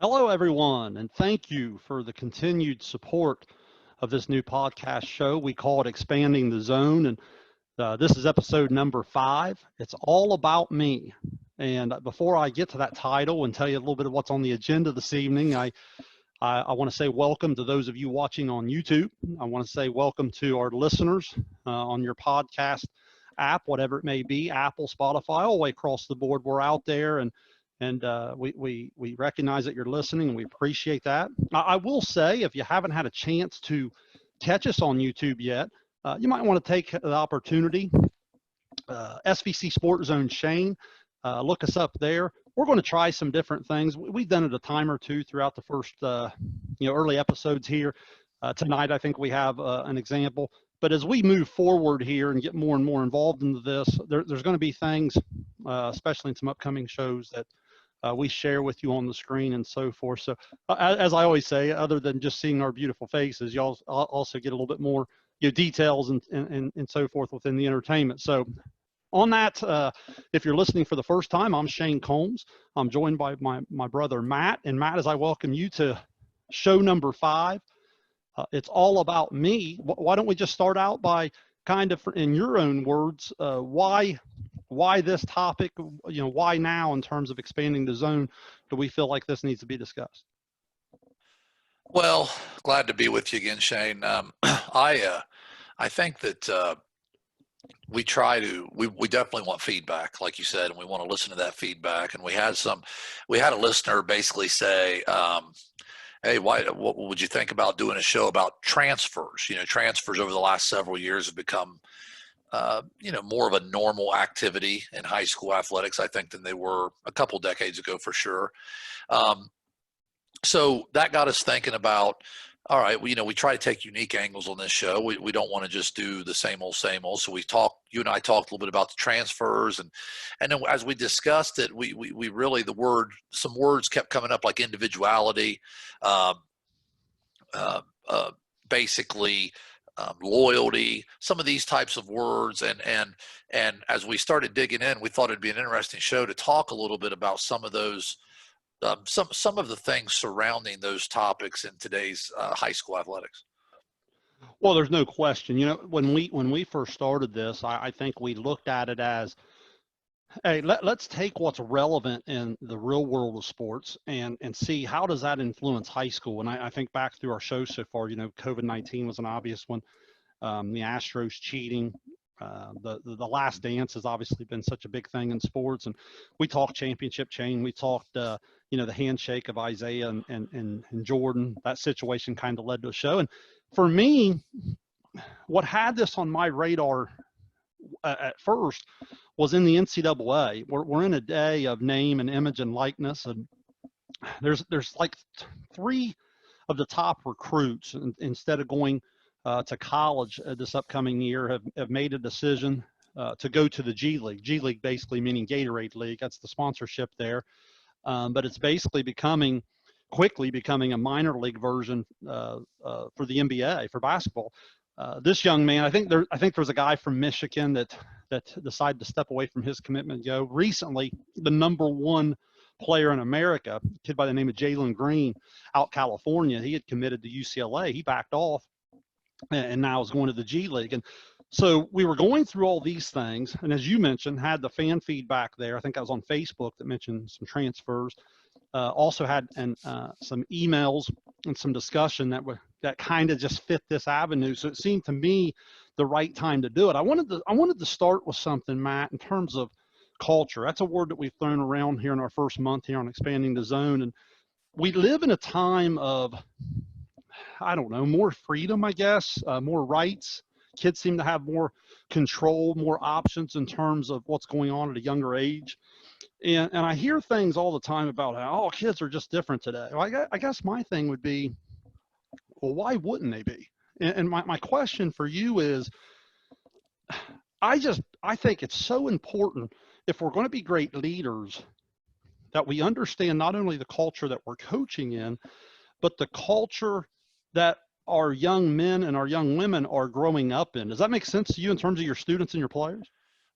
Hello, everyone, and thank you for the continued support of this new podcast show. We call it Expanding the Zone, and this is episode number 5. It's all about me. And before I get to that title and tell you a little bit of what's on the agenda this evening, I want to say welcome to those of you watching on YouTube. I want to say welcome to our listeners on your podcast app, whatever it may be, Apple, Spotify, all the way across the board. We're out there, and we recognize that you're listening, and we appreciate that. I will say, if you haven't had a chance to catch us on YouTube yet, you might want to take the opportunity. SVC Sport Zone Shayne, look us up there. We're going to try some different things. We've done it a time or two throughout the first, early episodes here. Tonight, I think we have an example. But as we move forward here and get more and more involved into this, there's going to be things, especially in some upcoming shows, that we share with you on the screen and so forth. So as I always say, other than just seeing our beautiful faces, y'all also get a little bit more details and so forth within the entertainment. So on that, if you're listening for the first time, I'm Shayne Combs. I'm joined by my brother Matt. And Matt, as I welcome you to show number 5, it's all about me. Why don't we just start out by kind of, in your own words, why this topic, why now in terms of expanding the zone do we feel like this needs to be discussed? Well, glad to be with you again, Shayne. I think that we definitely want feedback, like you said, and we want to listen to that feedback. And we had a listener basically say, hey, what would you think about doing a show about transfers? Transfers over the last several years have become, more of a normal activity in high school athletics, I think, than they were a couple decades ago, for sure. So that got us thinking about, all right, we try to take unique angles on this show. We don't want to just do the same old. So you and I talked a little bit about the transfers, and then as we discussed it, we really, some words kept coming up, like individuality, basically loyalty, some of these types of words. And as we started digging in, we thought it'd be an interesting show to talk a little bit about some of those, some of the things surrounding those topics in today's high school athletics. Well, there's no question. When we first started this, I think we looked at it as, hey, let's take what's relevant in the real world of sports and see how does that influence high school. And I think back through our show so far, COVID-19 was an obvious one. The Astros cheating, the Last Dance has obviously been such a big thing in sports. And we talked championship chain. We talked, the handshake of Isaiah and Jordan. That situation kind of led to a show. And for me, what had this on my radar at first was in the NCAA. We're in a day of name and image and likeness, and there's like 3 of the top recruits, instead of going to college this upcoming year, have made a decision to go to the G League. G League basically meaning Gatorade League. That's the sponsorship there, but it's basically quickly becoming a minor league version for the NBA for basketball. This young man, I think there's a guy from Michigan that decided to step away from his commitment and go. Recently, the number 1 player in America, a kid by the name of Jalen Green, out California, he had committed to UCLA. He backed off and now is going to the G League. And so we were going through all these things, and as you mentioned, had the fan feedback there. I think I was on Facebook that mentioned some transfers. Also had some emails and some discussion that kind of just fit this avenue. So it seemed to me the right time to do it. I wanted to start with something, Matt, in terms of culture. That's a word that we've thrown around here in our first month here on Expanding the Zone. And we live in a time of, I don't know, more freedom, I guess, more rights. Kids seem to have more control, more options in terms of what's going on at a younger age. And I hear things all the time about how, kids are just different today. Well, I guess my thing would be, well, why wouldn't they be? And my question for you is, I think it's so important, if we're going to be great leaders, that we understand not only the culture that we're coaching in, but the culture that our young men and our young women are growing up in. Does that make sense to you in terms of your students and your players?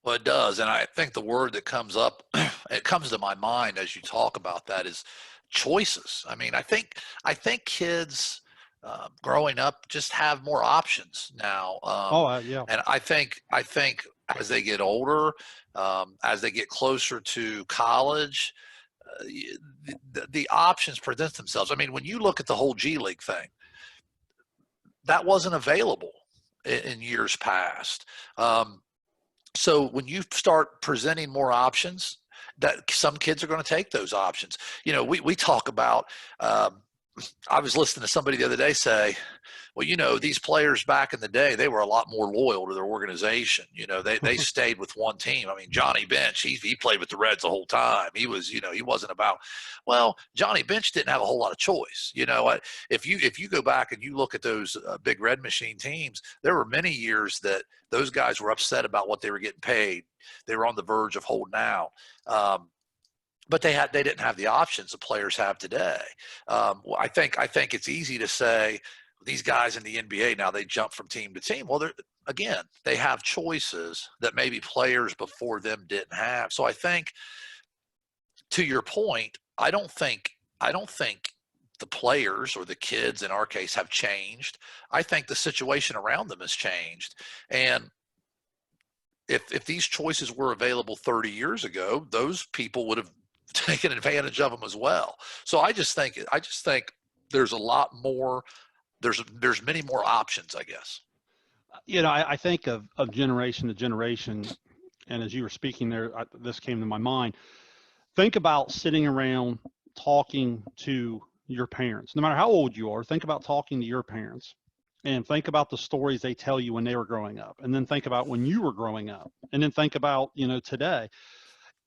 Well, it does. And I think the word that comes up, it comes to my mind as you talk about that, is choices. I mean, I think kids growing up just have more options now, Yeah. and I think as they get older, as they get closer to college, the options present themselves. I mean, when you look at the whole G League thing, that wasn't available in years past. So when you start presenting more options, that some kids are going to take those options. We talk about. I was listening to somebody the other day say, well, these players back in the day, they were a lot more loyal to their organization. They stayed with one team. I mean, Johnny Bench, he played with the Reds the whole time. He was, he wasn't about, well, Johnny Bench didn't have a whole lot of choice. If you go back and you look at those big Red Machine teams, there were many years that those guys were upset about what they were getting paid. They were on the verge of holding out. But they didn't have the options the players have today. I think it's easy to say these guys in the NBA now, they jump from team to team. Well, they have choices that maybe players before them didn't have. So I think, to your point, I don't think the players or the kids in our case have changed. I think the situation around them has changed. And if these choices were available 30 years ago, those people would have taken advantage of them as well. So I just think there's a lot more. There's many more options, I guess. I think of generation to generation, and as you were speaking there, this came to my mind. Think about sitting around talking to your parents, no matter how old you are. Think about talking to your parents, and think about the stories they tell you when they were growing up, and then think about when you were growing up, and then think about today.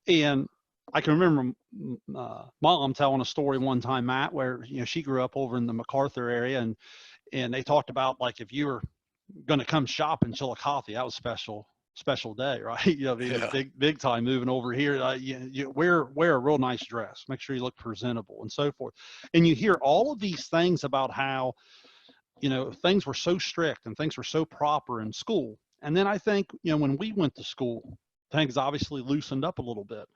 And I can remember Mom telling a story one time, Matt, where she grew up over in the MacArthur area, and they talked about, like, if you were going to come shop in Chillicothe, that was special day, right? Yeah. Big time moving over here. You wear a real nice dress, make sure you look presentable, and so forth. And you hear all of these things about how things were so strict and things were so proper in school. And then I think when we went to school, things obviously loosened up a little bit.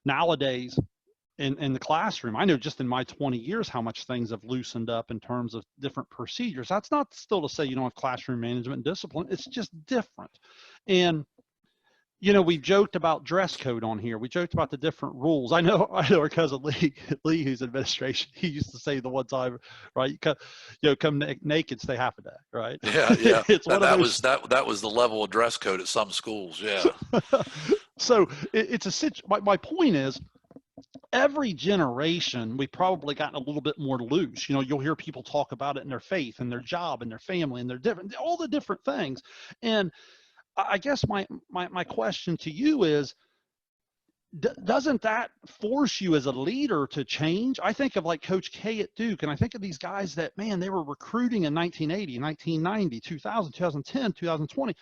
Nowadays, in the classroom, I know just in my 20 years how much things have loosened up in terms of different procedures. That's not still to say you don't have classroom management and discipline. It's just different. And we joked about dress code on here. We joked about the different rules. I know our cousin Lee, who's administration, he used to say the one time, right? Come naked, stay half a day, right? Yeah. It's one of those. That was the level of dress code at some schools. Yeah. So it's my point is, every generation, we've probably gotten a little bit more loose. You'll hear people talk about it in their faith and their job and their family and all the different things. And I guess my question to you is, doesn't that force you as a leader to change? I think of, like, Coach K at Duke, and I think of these guys that, man, they were recruiting in 1980, 1990, 2000, 2010, 2020.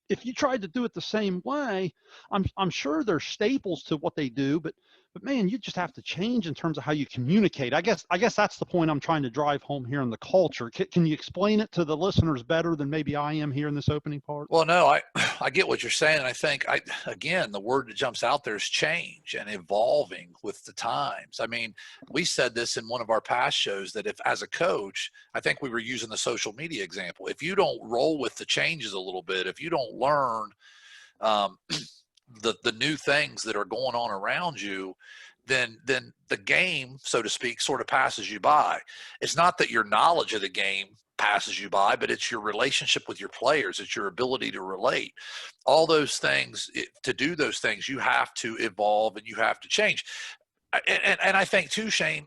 If you tried to do it the same way, I'm sure there's staples to what they do, but man, you just have to change in terms of how you communicate. I guess that's the point I'm trying to drive home here in the culture. Can you explain it to the listeners better than maybe I am here in this opening part? Well, no, I get what you're saying. I think again, the word that jumps out there is change and evolving with the times. I mean, we said this in one of our past shows, that if, as a coach, I think we were using the social media example. If you don't roll with the changes a little bit, if you don't learn the new things that are going on around you, then the game, so to speak, sort of passes you by. It's not that your knowledge of the game passes you by, but it's your relationship with your players. It's your ability to relate. All those things, to do those things, you have to evolve and you have to change. And I think too, Shayne,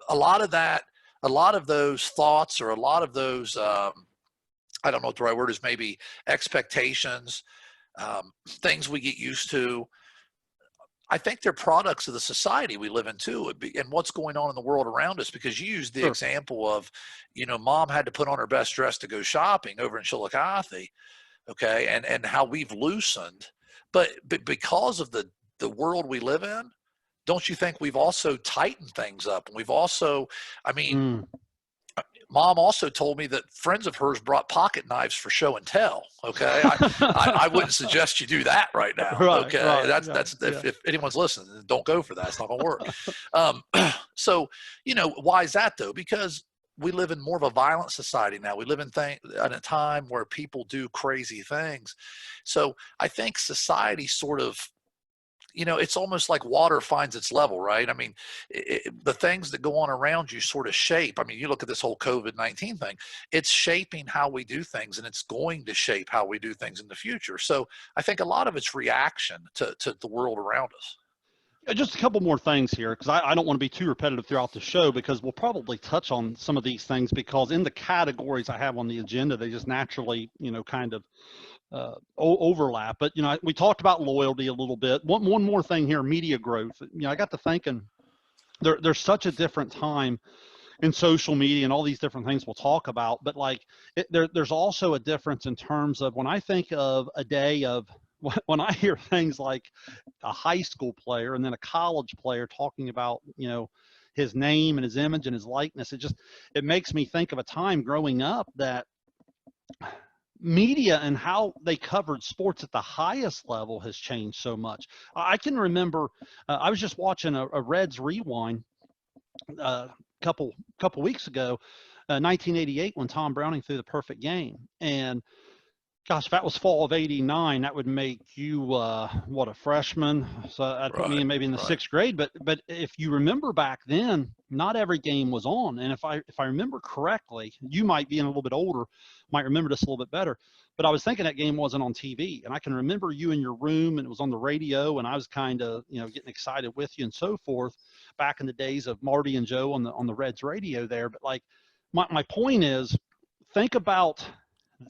a lot of those thoughts, or a lot of those, I don't know what the right word is, maybe expectations, things we get used to, I think they're products of the society we live in too, and what's going on in the world around us. Because you used the Sure. example of, Mom had to put on her best dress to go shopping over in Chillicothe, okay, and how we've loosened, but because of the world we live in, don't you think we've also tightened things up? And we've also, I mean, Mom also told me that friends of hers brought pocket knives for show and tell. Okay, I wouldn't suggest you do that right now. Right, Okay, right, yeah, that's yeah. if anyone's listening, don't go for that. It's not going to work. Um, so why is that though? Because we live in more of a violent society now. We live at a time where people do crazy things. So I think society sort of, it's almost like water finds its level, right? I mean, the things that go on around you sort of shape. I mean, you look at this whole COVID-19 thing, it's shaping how we do things, and it's going to shape how we do things in the future. So I think a lot of it's reaction to the world around us. Just a couple more things here, because I don't want to be too repetitive throughout the show, because we'll probably touch on some of these things, because in the categories I have on the agenda, they just naturally, kind of overlap. But we talked about loyalty a little bit. One more thing here: media growth. I got to thinking, there's such a different time in social media and all these different things we'll talk about, but like there's also a difference in terms of when I think of a day of when I hear things like a high school player and then a college player talking about his name and his image and his likeness. It makes me think of a time growing up that media and how they covered sports at the highest level has changed so much. I can remember I was just watching a Reds rewind couple weeks ago, 1988, when Tom Browning threw the perfect game. And gosh, if that was fall of '89, that would make you what, a freshman? So that'd put me Right, in maybe in the right. sixth grade. But if you remember back then, not every game was on. And if I remember correctly, you might be a little bit older, might remember this a little bit better. But I was thinking that game wasn't on TV, and I can remember you in your room, and it was on the radio, and I was kind of getting excited with you and so forth. Back in the days of Marty and Joe on the Reds radio there. But like my point is, think about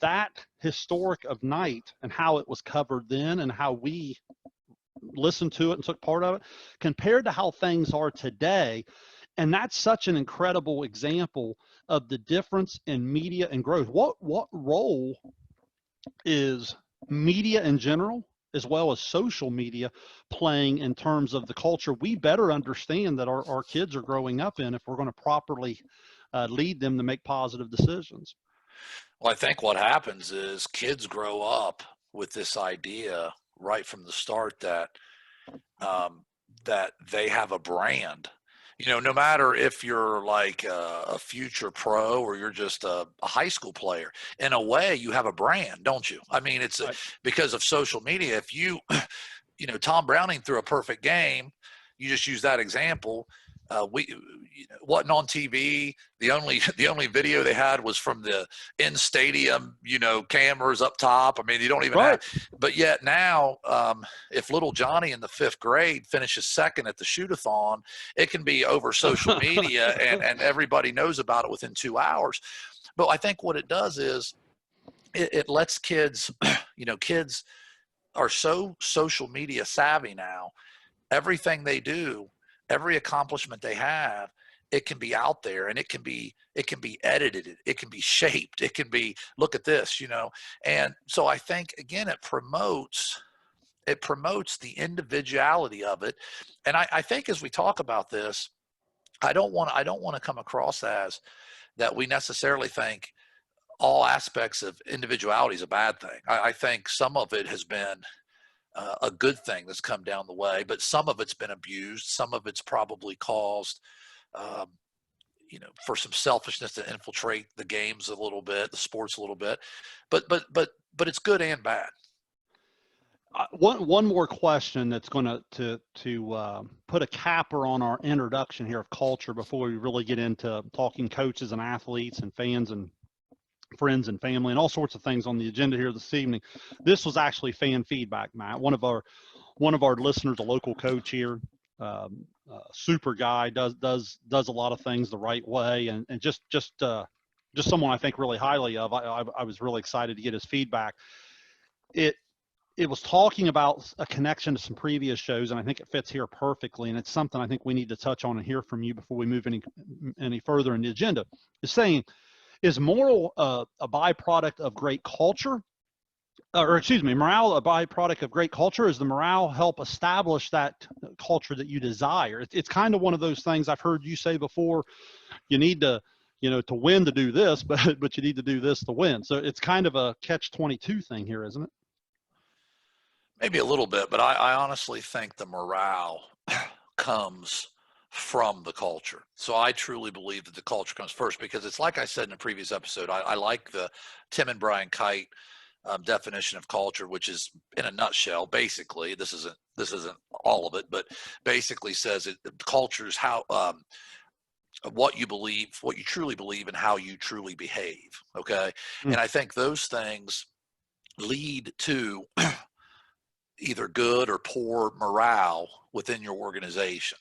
that historic of night and how it was covered then and how we listened to it and took part of it compared to how things are today. And that's such an incredible example of the difference in media and growth. What role is media in general, as well as social media, playing in terms of the culture we better understand that our kids are growing up in, if we're going to properly lead them to make positive decisions? Well, I think what happens is kids grow up with this idea right from the start um, that they have a brand. No matter if you're like a future pro or you're just a high school player, in a way you have a brand, don't you? I mean, Right. because of social media. If Tom Browning threw a perfect game, you just use that example. We wasn't on TV. The only the only video they had was from the in stadium, cameras up top. I mean, you don't even Right. have. But yet now, if little Johnny in the fifth grade finishes second at the shoot-a-thon, it can be over social media, and everybody knows about it within 2 hours. But I think what it does is it lets kids, kids are so social media savvy now. Everything they do, every accomplishment they have, it can be out there, and it can be edited, it can be shaped, it can be, look at this. And so I think, again, it promotes the individuality of it. And I think as we talk about this, I don't want to come across as that we necessarily think all aspects of individuality is a bad thing. I think some of it has been a good thing that's come down the way, but some of it's been abused. Some of it's probably caused, um, for some selfishness to infiltrate the games a little bit, the sports a little bit. But it's good and bad. One more question that's going to put a capper on our introduction here of culture before we really get into talking coaches and athletes and fans and friends and family and all sorts of things on the agenda here this evening. This was actually fan feedback, Matt. One of our listeners, a local coach here, super guy, does a lot of things the right way, and just someone I think really highly of. I was really excited to get his feedback. It was talking about a connection to some previous shows, and I think it fits here perfectly. And it's something I think we need to touch on and hear from you before we move any further in the agenda. Is saying, is moral a byproduct of great culture? Or excuse me, morale a byproduct of great culture? Is the morale help establish that culture that you desire? It's kind of one of those things I've heard you say before. You need to to win to do this, but you need to do this to win. So it's kind of a catch-22 thing here, isn't it? Maybe a little bit, but I honestly think the morale comes from the culture. So I truly believe that the culture comes first, because it's like I said in a previous episode, I like the Tim and Brian Kite definition of culture, which is, in a nutshell, basically, this isn't all of it, but basically says culture is how what you believe, what you truly believe, and how you truly behave. Okay, Mm. and I think those things lead to either good or poor morale within your organization.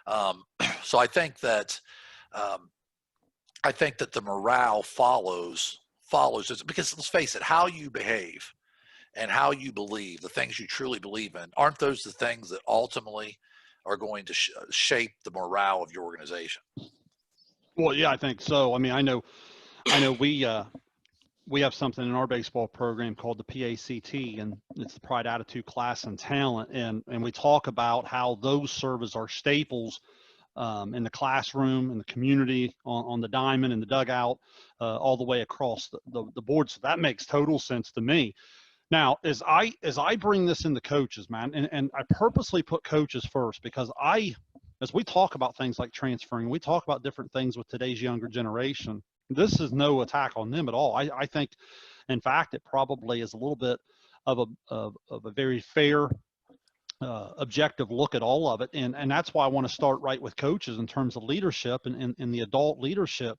Um, so um, I think that the morale follows this, because let's face it, how you behave and how you believe, the things you truly believe in, aren't those the things that ultimately are going to shape the morale of your organization? Well, yeah, I think so. I mean, I know we have something in our baseball program called the PACT, and it's the Pride, Attitude, Class, and Talent, and we talk about how those serve as our staples in the classroom, in the community, on the diamond, in the dugout, all the way across the board. So that makes total sense to me. Now, as I bring this into coaches, man, and I purposely put coaches first, because as we talk about things like transferring, we talk about different things with today's younger generation. This is no attack on them at all. I think, in fact, it probably is a little bit of a very fair, objective look at all of it, and that's why I want to start right with coaches in terms of leadership and the adult leadership.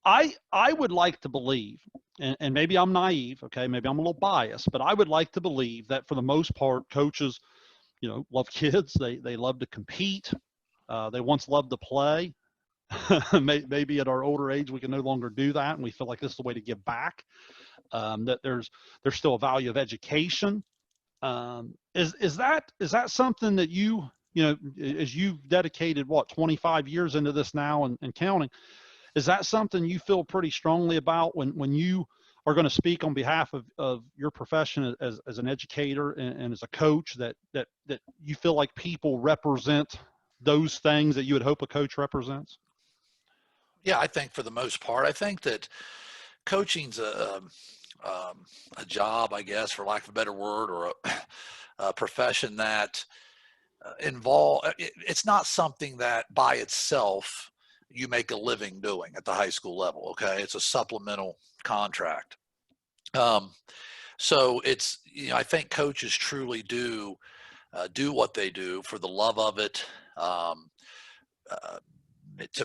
I would like to believe, and maybe I'm naive, okay, maybe I'm a little biased, but I would like to believe that for the most part, coaches, love kids. They love to compete. They once loved to play. Maybe at our older age, we can no longer do that, and we feel like this is the way to give back. That there's still a value of education. Is that something that as you've dedicated, what, 25 years into this now, and counting? Is that something you feel pretty strongly about when you are going to speak on behalf of your profession as an educator and as a coach, that you feel like people represent those things that you would hope a coach represents? Yeah, I think for the most part, I think that coaching's a job, I guess, for lack of a better word, or a profession that it's not something that by itself you make a living doing at the high school level. Okay, it's a supplemental contract. Um, so I think coaches truly do what they do for the love of it. Um,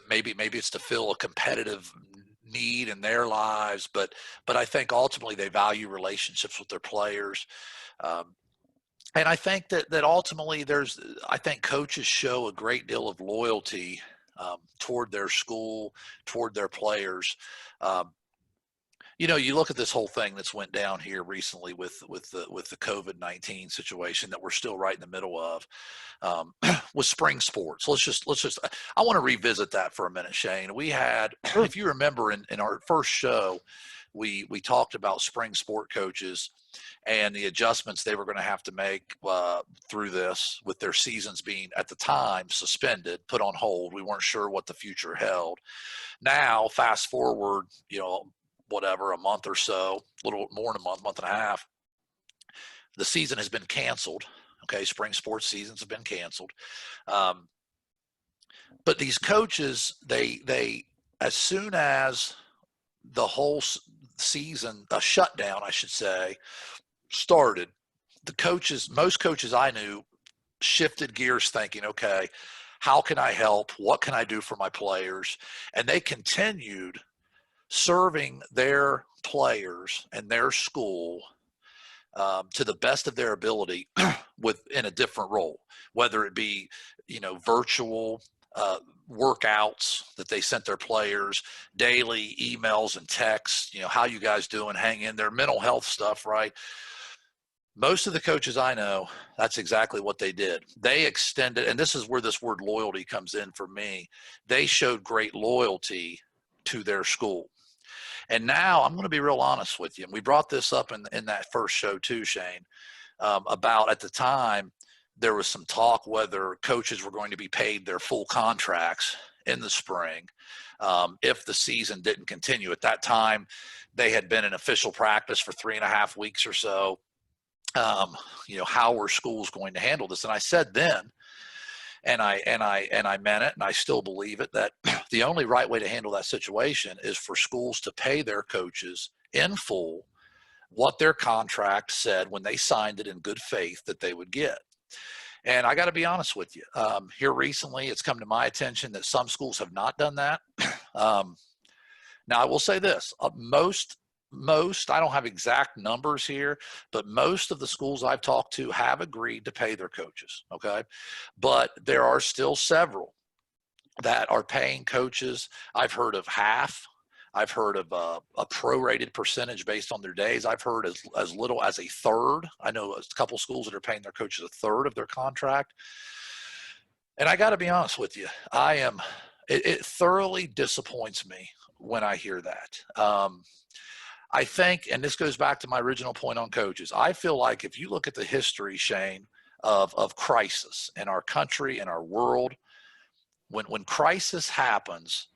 maybe it's to fill a competitive need in their lives, but I think ultimately they value relationships with their players. Um, and I think that ultimately I think coaches show a great deal of loyalty toward their school, toward their players. Um, you look at this whole thing that's went down here recently with the COVID-19 situation that we're still right in the middle of, with spring sports. Let's just I want to revisit that for a minute, Shane. We had, Sure. if you remember, in our first show, we talked about spring sport coaches and the adjustments they were going to have to make through this, with their seasons being at the time suspended, put on hold. We weren't sure what the future held. Now, fast forward, whatever, a month or so, a little more than a month and a half, the season has been canceled. Okay, spring sports seasons have been canceled. Um, but these coaches, they as soon as the whole season, a shutdown, I should say, started, most coaches I knew shifted gears, thinking, okay, how can I help? What can I do for my players? And they continued serving their players and their school to the best of their ability within a different role, whether it be, virtual workouts that they sent their players, daily emails and texts, how you guys doing? Hang in there, mental health stuff, right? Most of the coaches I know, that's exactly what they did. They extended, and this is where this word loyalty comes in for me. They showed great loyalty to their school. And now I'm going to be real honest with you. And we brought this up in that first show too, Shane, about, at the time, there was some talk whether coaches were going to be paid their full contracts in the spring. if the season didn't continue. At that time, they had been in official practice for 3.5 weeks or so. How were schools going to handle this? And I said then, and I meant it, and I still believe it, that the only right way to handle that situation is for schools to pay their coaches in full what their contract said when they signed it in good faith that they would get. And I got to be honest with you, here recently, it's come to my attention that some schools have not done that. Now, I will say this, most, I don't have exact numbers here, but most of the schools I've talked to have agreed to pay their coaches, okay? But there are still several that are paying coaches. I've heard of half. I've heard of a prorated percentage based on their days. I've heard as little as a third. I know a couple schools that are paying their coaches a third of their contract. And I got to be honest with you, it thoroughly disappoints me when I hear that. I think, and this goes back to my original point on coaches, I feel like if you look at the history, Shayne, of crisis in our country, in our world, when crisis happens,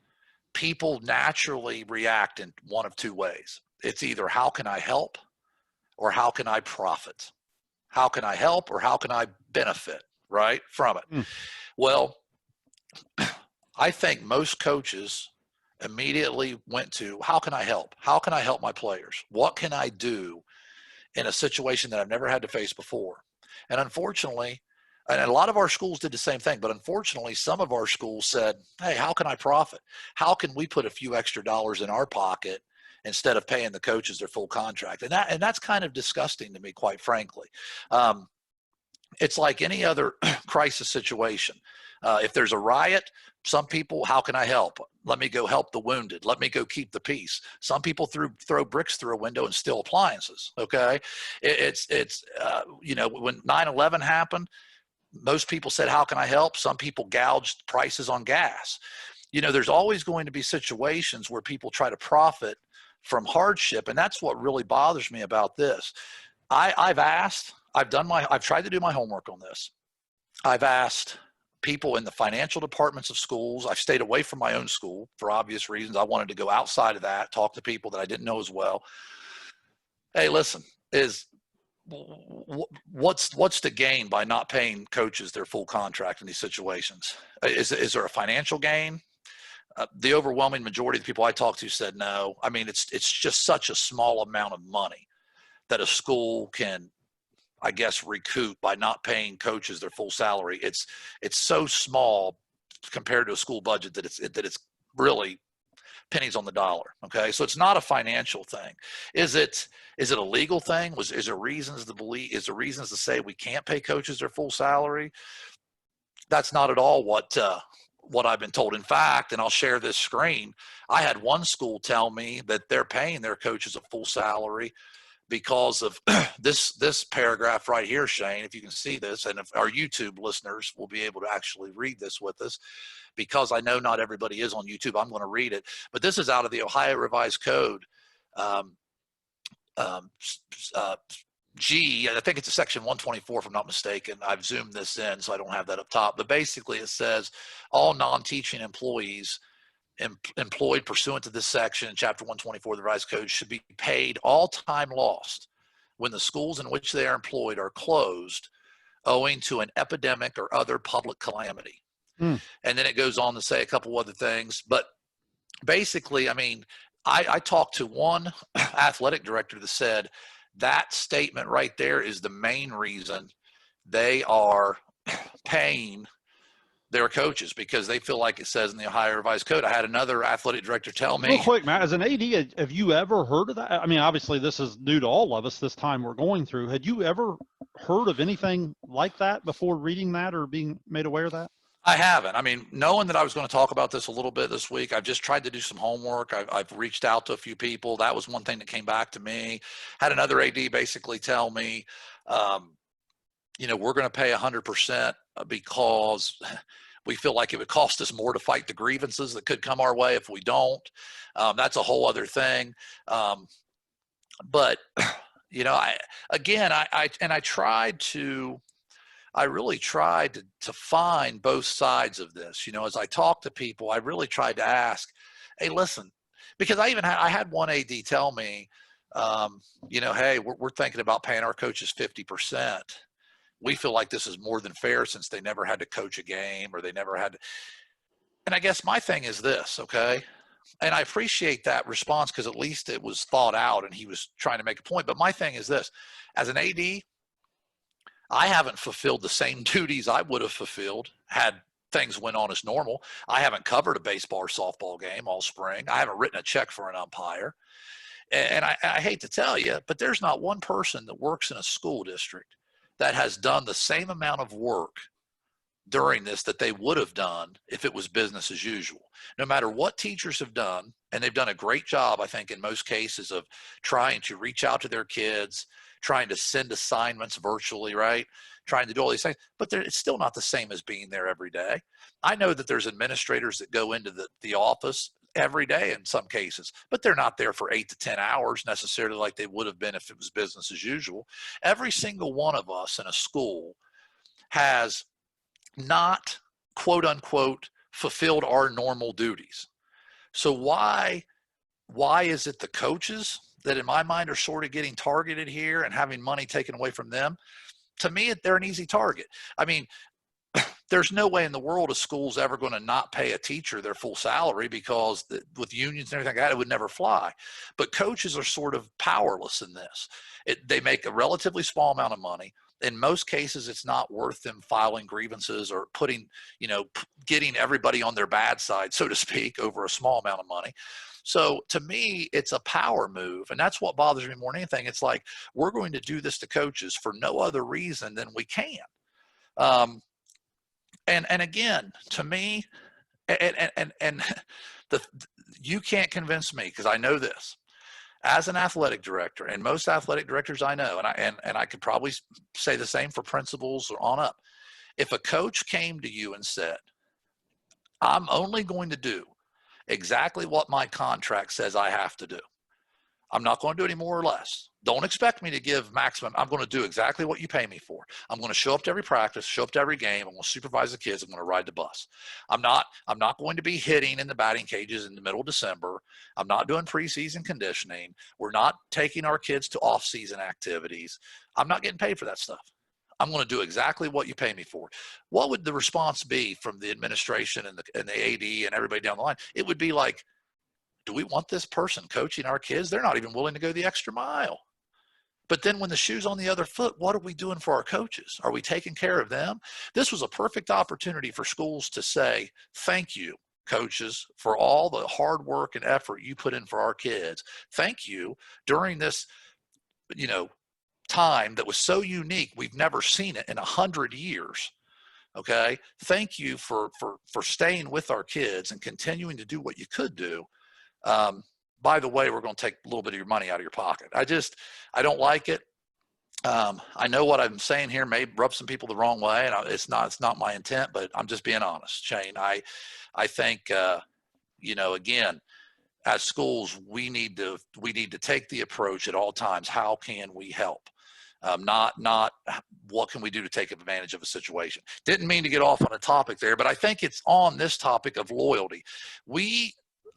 people naturally react in one of two ways. It's either how can I help or how can I profit? How can I help or how can I benefit, right, from it? Well, I think most coaches immediately went to how can I help? How can I help my players? What can I do in a situation that I've never had to face before? And unfortunately, and a lot of our schools did the same thing, but unfortunately, some of our schools said, hey, how can I profit? How can we put a few extra dollars in our pocket instead of paying the coaches their full contract? And that's kind of disgusting to me, quite frankly. It's like any other crisis situation. If there's a riot, some people, how can I help? Let me go help the wounded. Let me go keep the peace. Some people throw bricks through a window and steal appliances. Okay, when 9/11 happened, most people said, how can I help? Some people gouged prices on gas. There's always going to be situations where people try to profit from hardship, and that's what really bothers me about this. I've tried to do my homework on this. I've asked people in the financial departments of schools. I've stayed away from my own school for obvious reasons. I wanted to go outside of that, talk to people that I didn't know as well. Hey, listen, what's the gain by not paying coaches their full contract in these situations? Is there a financial gain? The overwhelming majority of the people I talked to said no. I mean, it's just such a small amount of money that a school can, I guess, recoup by not paying coaches their full salary. It's so small compared to a school budget that it's really pennies on the dollar. Okay, so it's not a financial thing. Is it a legal thing? Is there reasons to say we can't pay coaches their full salary? That's not at all what I've been told. In fact, and I'll share this screen, I had one school tell me that they're paying their coaches a full salary because of this paragraph right here, Shayne, if you can see this, and if our YouTube listeners will be able to actually read this with us, because I know not everybody is on YouTube, I'm going to read it. But this is out of the Ohio Revised Code. G, I think it's a section 124, if I'm not mistaken. I've zoomed this in, so I don't have that up top. But basically it says all non-teaching employees employed pursuant to this section in chapter 124 of the Revised Code should be paid all time lost when the schools in which they are employed are closed owing to an epidemic or other public calamity. And then it goes on to say a couple other things. But basically, I mean, I talked to one athletic director that said that statement right there is the main reason they are paying their coaches, because they feel like it says in the Ohio Revised Code. I had another athletic director tell me. Real quick, Matt, as an AD, have you ever heard of that? I mean, obviously this is new to all of us this time we're going through. Had you ever heard of anything like that before reading that or being made aware of that? I haven't. I mean, knowing that I was going to talk about this a little bit this week, I've just tried to do some homework. I've reached out to a few people. That was one thing that came back to me. Had another AD basically tell me, we're going to pay 100% because we feel like it would cost us more to fight the grievances that could come our way if we don't. That's a whole other thing. But I really tried to find both sides of this. As I talk to people, I really tried to ask, hey, listen, because I had one AD tell me, hey, we're thinking about paying our coaches 50%. We feel like this is more than fair since they never had to coach a game or they never had to. And I guess my thing is this, okay? And I appreciate that response because at least it was thought out and he was trying to make a point. But my thing is this, as an AD, I haven't fulfilled the same duties I would have fulfilled had things went on as normal. I haven't covered a baseball or softball game all spring. I haven't written a check for an umpire. And I hate to tell you, but there's not one person that works in a school district that has done the same amount of work during this that they would have done if it was business as usual. No matter what teachers have done, and they've done a great job, I think, in most cases of trying to reach out to their kids, trying to send assignments virtually, right? Trying to do all these things, but it's still not the same as being there every day. I know that there's administrators that go into the office every day in some cases, but they're not there for 8 to 10 hours necessarily like they would have been if it was business as usual. Every single one of us in a school has not, quote unquote, fulfilled our normal duties. So why is it the coaches that in my mind are sort of getting targeted here and having money taken away from them? To me, they're an easy target. I mean, there's no way in the world a school's ever going to not pay a teacher their full salary because with unions and everything like that, it would never fly. But coaches are sort of powerless in this. They make a relatively small amount of money. In most cases, it's not worth them filing grievances or getting everybody on their bad side, so to speak, over a small amount of money. So to me, it's a power move. And that's what bothers me more than anything. It's like, we're going to do this to coaches for no other reason than we can. And again, to me, and you can't convince me, because I know this. As an athletic director, and most athletic directors I know, and I could probably say the same for principals or on up. If a coach came to you and said, I'm only going to do exactly what my contract says I have to do. I'm not going to do any more or less. Don't expect me to give maximum. I'm going to do exactly what you pay me for. I'm going to show up to every practice, show up to every game. I'm going to supervise the kids. I'm going to ride the bus. I'm not going to be hitting in the batting cages in the middle of December. I'm not doing preseason conditioning. We're not taking our kids to off-season activities. I'm not getting paid for that stuff. I'm going to do exactly what you pay me for. What would the response be from the administration and the AD and everybody down the line? It would be like, do we want this person coaching our kids? They're not even willing to go the extra mile. But then when the shoe's on the other foot, what are we doing for our coaches? Are we taking care of them? This was a perfect opportunity for schools to say, thank you, coaches, for all the hard work and effort you put in for our kids. Thank you during this, time that was so unique. We've never seen it in 100 years. Okay. Thank you for staying with our kids and continuing to do what you could do. By the way, we're going to take a little bit of your money out of your pocket. I don't like it. I know what I'm saying here may rub some people the wrong way, and it's not my intent, but I'm just being honest, Shayne. I think, again, as schools, we need to take the approach at all times. How can we help? Not what can we do to take advantage of a situation. Didn't mean to get off on a topic there, but I think it's on this topic of loyalty.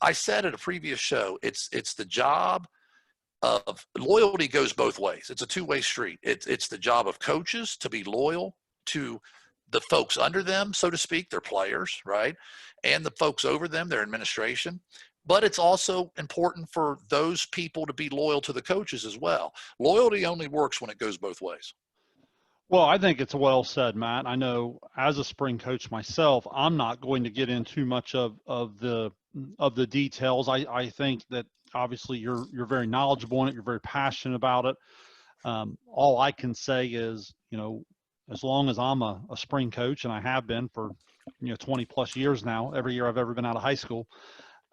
I said at a previous show, it's the job of loyalty goes both ways. It's a two-way street. It's the job of coaches to be loyal to the folks under them, so to speak, their players, right? And the folks over them, their administration. But it's also important for those people to be loyal to the coaches as well. Loyalty only works when it goes both ways. Well, I think it's well said, Matt. I know as a spring coach myself, I'm not going to get in too much of the details. I think that obviously you're very knowledgeable in it. You're very passionate about it. All I can say is, as long as I'm a spring coach, and I have been for 20 plus years now, every year I've ever been out of high school,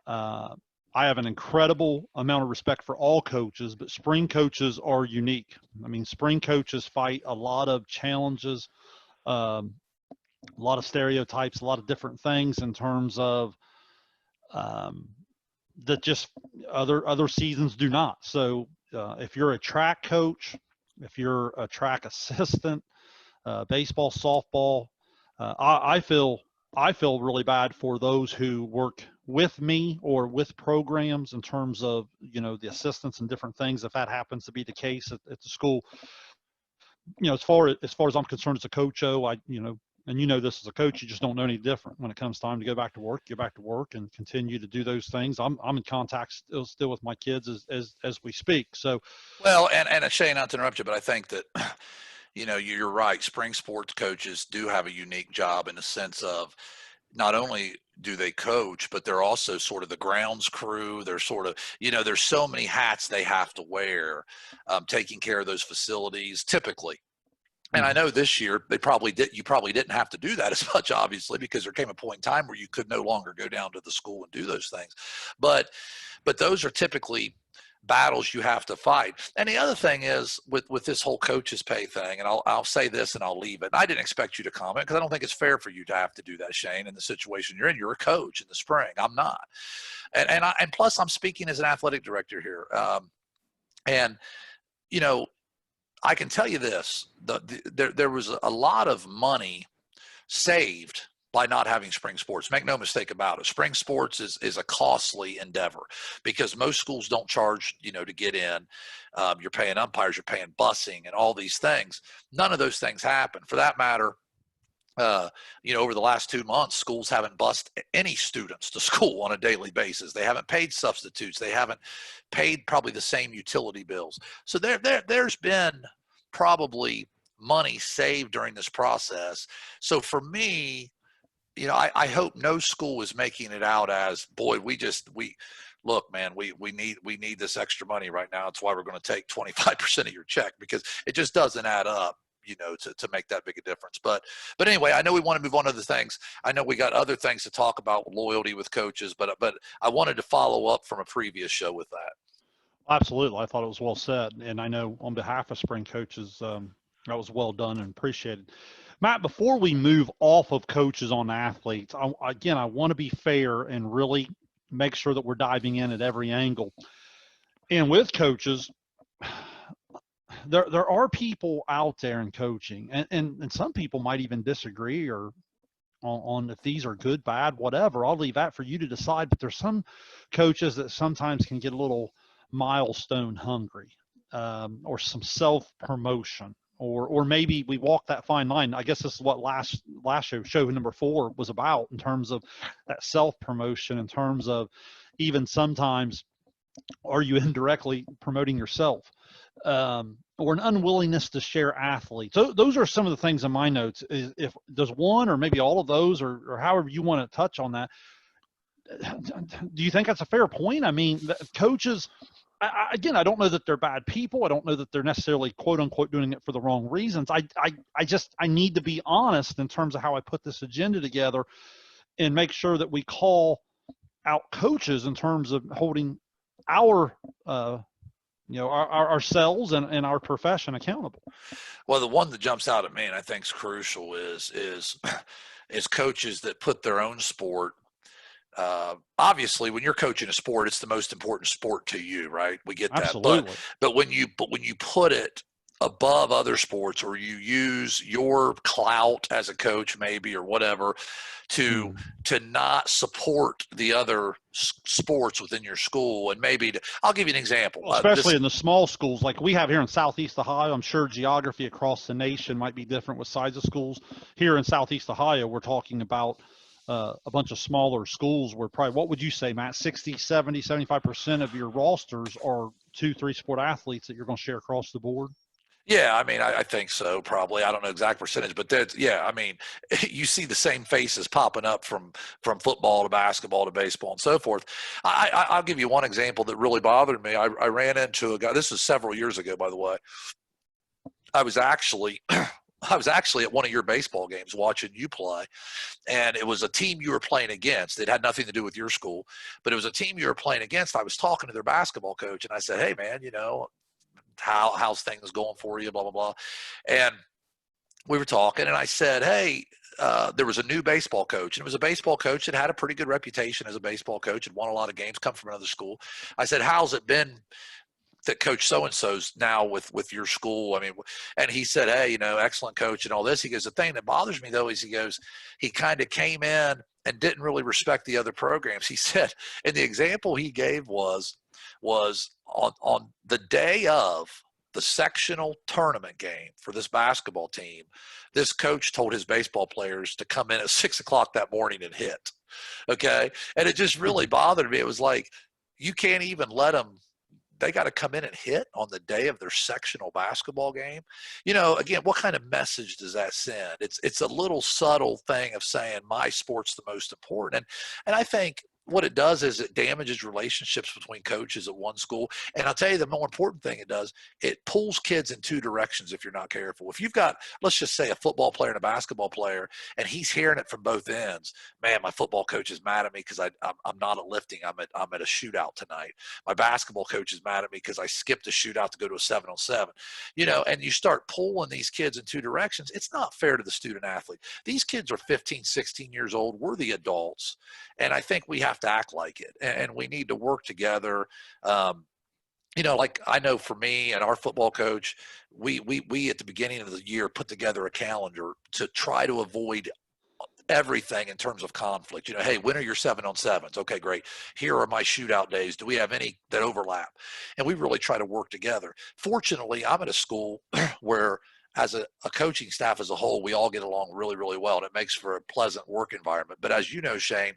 I have an incredible amount of respect for all coaches, but spring coaches are unique. I mean, spring coaches fight a lot of challenges, a lot of stereotypes, a lot of different things in terms of that just other seasons do not. So if you're a track coach, if you're a track assistant, baseball, softball, I feel really bad for those who work with me or with programs in terms of, the assistants and different things, if that happens to be the case at the school. As far as I'm concerned as a coach, and this as a coach, you just don't know any different. When it comes time to go back to work, get back to work and continue to do those things. I'm in contact still with my kids as we speak. So, well, and Shane, not to interrupt you, but I think that you're right. Spring sports coaches do have a unique job in the sense of not only do they coach, but they're also sort of the grounds crew. They're sort of, there's so many hats they have to wear, taking care of those facilities typically. And I know this year you probably didn't have to do that as much, obviously, because there came a point in time where you could no longer go down to the school and do those things. But those are typically battles you have to fight. And the other thing is with this whole coaches pay thing, and I'll say this and I'll leave it. I didn't expect you to comment because I don't think it's fair for you to have to do that, Shane, in the situation you're in. You're a coach in the spring. I'm not. And plus I'm speaking as an athletic director here. And I can tell you this, there was a lot of money saved by not having spring sports. Make no mistake about it. Spring sports is a costly endeavor because most schools don't charge, to get in. You're paying umpires, you're paying busing and all these things. None of those things happen. For that matter, over the last 2 months, schools haven't bused any students to school on a daily basis. They haven't paid substitutes. They haven't paid probably the same utility bills. So there's been probably money saved during this process. So for me, I hope no school is making it out as, boy, look, man, we need this extra money right now. It's why we're going to take 25% of your check, because it just doesn't add up, to make that big a difference. But anyway, I know we want to move on to other things. I know we got other things to talk about, loyalty with coaches, but I wanted to follow up from a previous show with that. Absolutely. I thought it was well said. And I know on behalf of spring coaches, that was well done and appreciated. Matt, before we move off of coaches on athletes, I want to be fair and really make sure that we're diving in at every angle. And with coaches, there are people out there in coaching, and some people might even disagree or on if these are good, bad, whatever. I'll leave that for you to decide. But there's some coaches that sometimes can get a little milestone hungry, or some self-promotion. Or maybe we walk that fine line. I guess this is what last show number 4 was about, in terms of that self-promotion, in terms of even sometimes are you indirectly promoting yourself, or an unwillingness to share athletes. So those are some of the things in my notes. If there's one or maybe all of those, or however you want to touch on that, do you think that's a fair point? I mean, coaches, I don't know that they're bad people. I don't know that they're necessarily quote unquote doing it for the wrong reasons. I need to be honest in terms of how I put this agenda together and make sure that we call out coaches in terms of holding our, ourselves and our profession accountable. Well, the one that jumps out at me and I think is crucial is coaches that put their own sport. Obviously, when you're coaching a sport, it's the most important sport to you, right? We get that. Absolutely. But when you put it above other sports, or you use your clout as a coach, maybe, or whatever, to not support the other sports within your school, and I'll give you an example. Well, especially in the small schools like we have here in Southeast Ohio. I'm sure geography across the nation might be different with size of schools. Here in Southeast Ohio, we're talking about a bunch of smaller schools where probably, what would you say, Matt, 60, 70, 75% of your rosters are 2-3 sport athletes that you're going to share across the board? Yeah, I mean, I think so, probably. I don't know exact percentage, but I mean, you see the same faces popping up from football to basketball to baseball and so forth. I'll give you one example that really bothered me. I ran into a guy, this was several years ago, by the way. I was actually at one of your baseball games watching you play, and it was a team you were playing against. It had nothing to do with your school, but it was a team you were playing against. I was talking to their basketball coach, and I said, "Hey, man, how's things going for you, blah, blah, blah." And we were talking, and I said, "Hey," there was a new baseball coach, and it was a baseball coach that had a pretty good reputation as a baseball coach, had won a lot of games, come from another school. I said, "How's it been that coach so-and-so's now with your school?" I mean, and he said, "Hey, excellent coach and all this." He goes, "The thing that bothers me though is," he goes, "he kind of came in and didn't really respect the other programs. He said, and the example he gave was on the day of the sectional tournament game for this basketball team, this coach told his baseball players to come in at 6 o'clock that morning and hit. Okay. And it just really bothered me. It was like, you can't even let them, they got to come in and hit on the day of their sectional basketball game. Again, what kind of message does that send? It's a little subtle thing of saying my sport's the most important. And I think what it does is it damages relationships between coaches at one school. And I'll tell you the more important thing it does, it pulls kids in two directions if you're not careful. If you've got, let's just say, a football player and a basketball player, and he's hearing it from both ends, man, my football coach is mad at me because I'm not at lifting. I'm at a shootout tonight. My basketball coach is mad at me because I skipped a shootout to go to a 7-on-7. And you start pulling these kids in two directions. It's not fair to the student athlete. These kids are 15, 16 years old. We're the adults. And I think we have to act like it, and we need to work together. Like I know for me and our football coach, we at the beginning of the year put together a calendar to try to avoid everything in terms of conflict. Hey, when are your 7-on-7s? Okay, great. Here are my shootout days. Do we have any that overlap? And we really try to work together. Fortunately, I'm at a school where as a coaching staff as a whole, we all get along really, really well, and it makes for a pleasant work environment. But as you know, Shayne,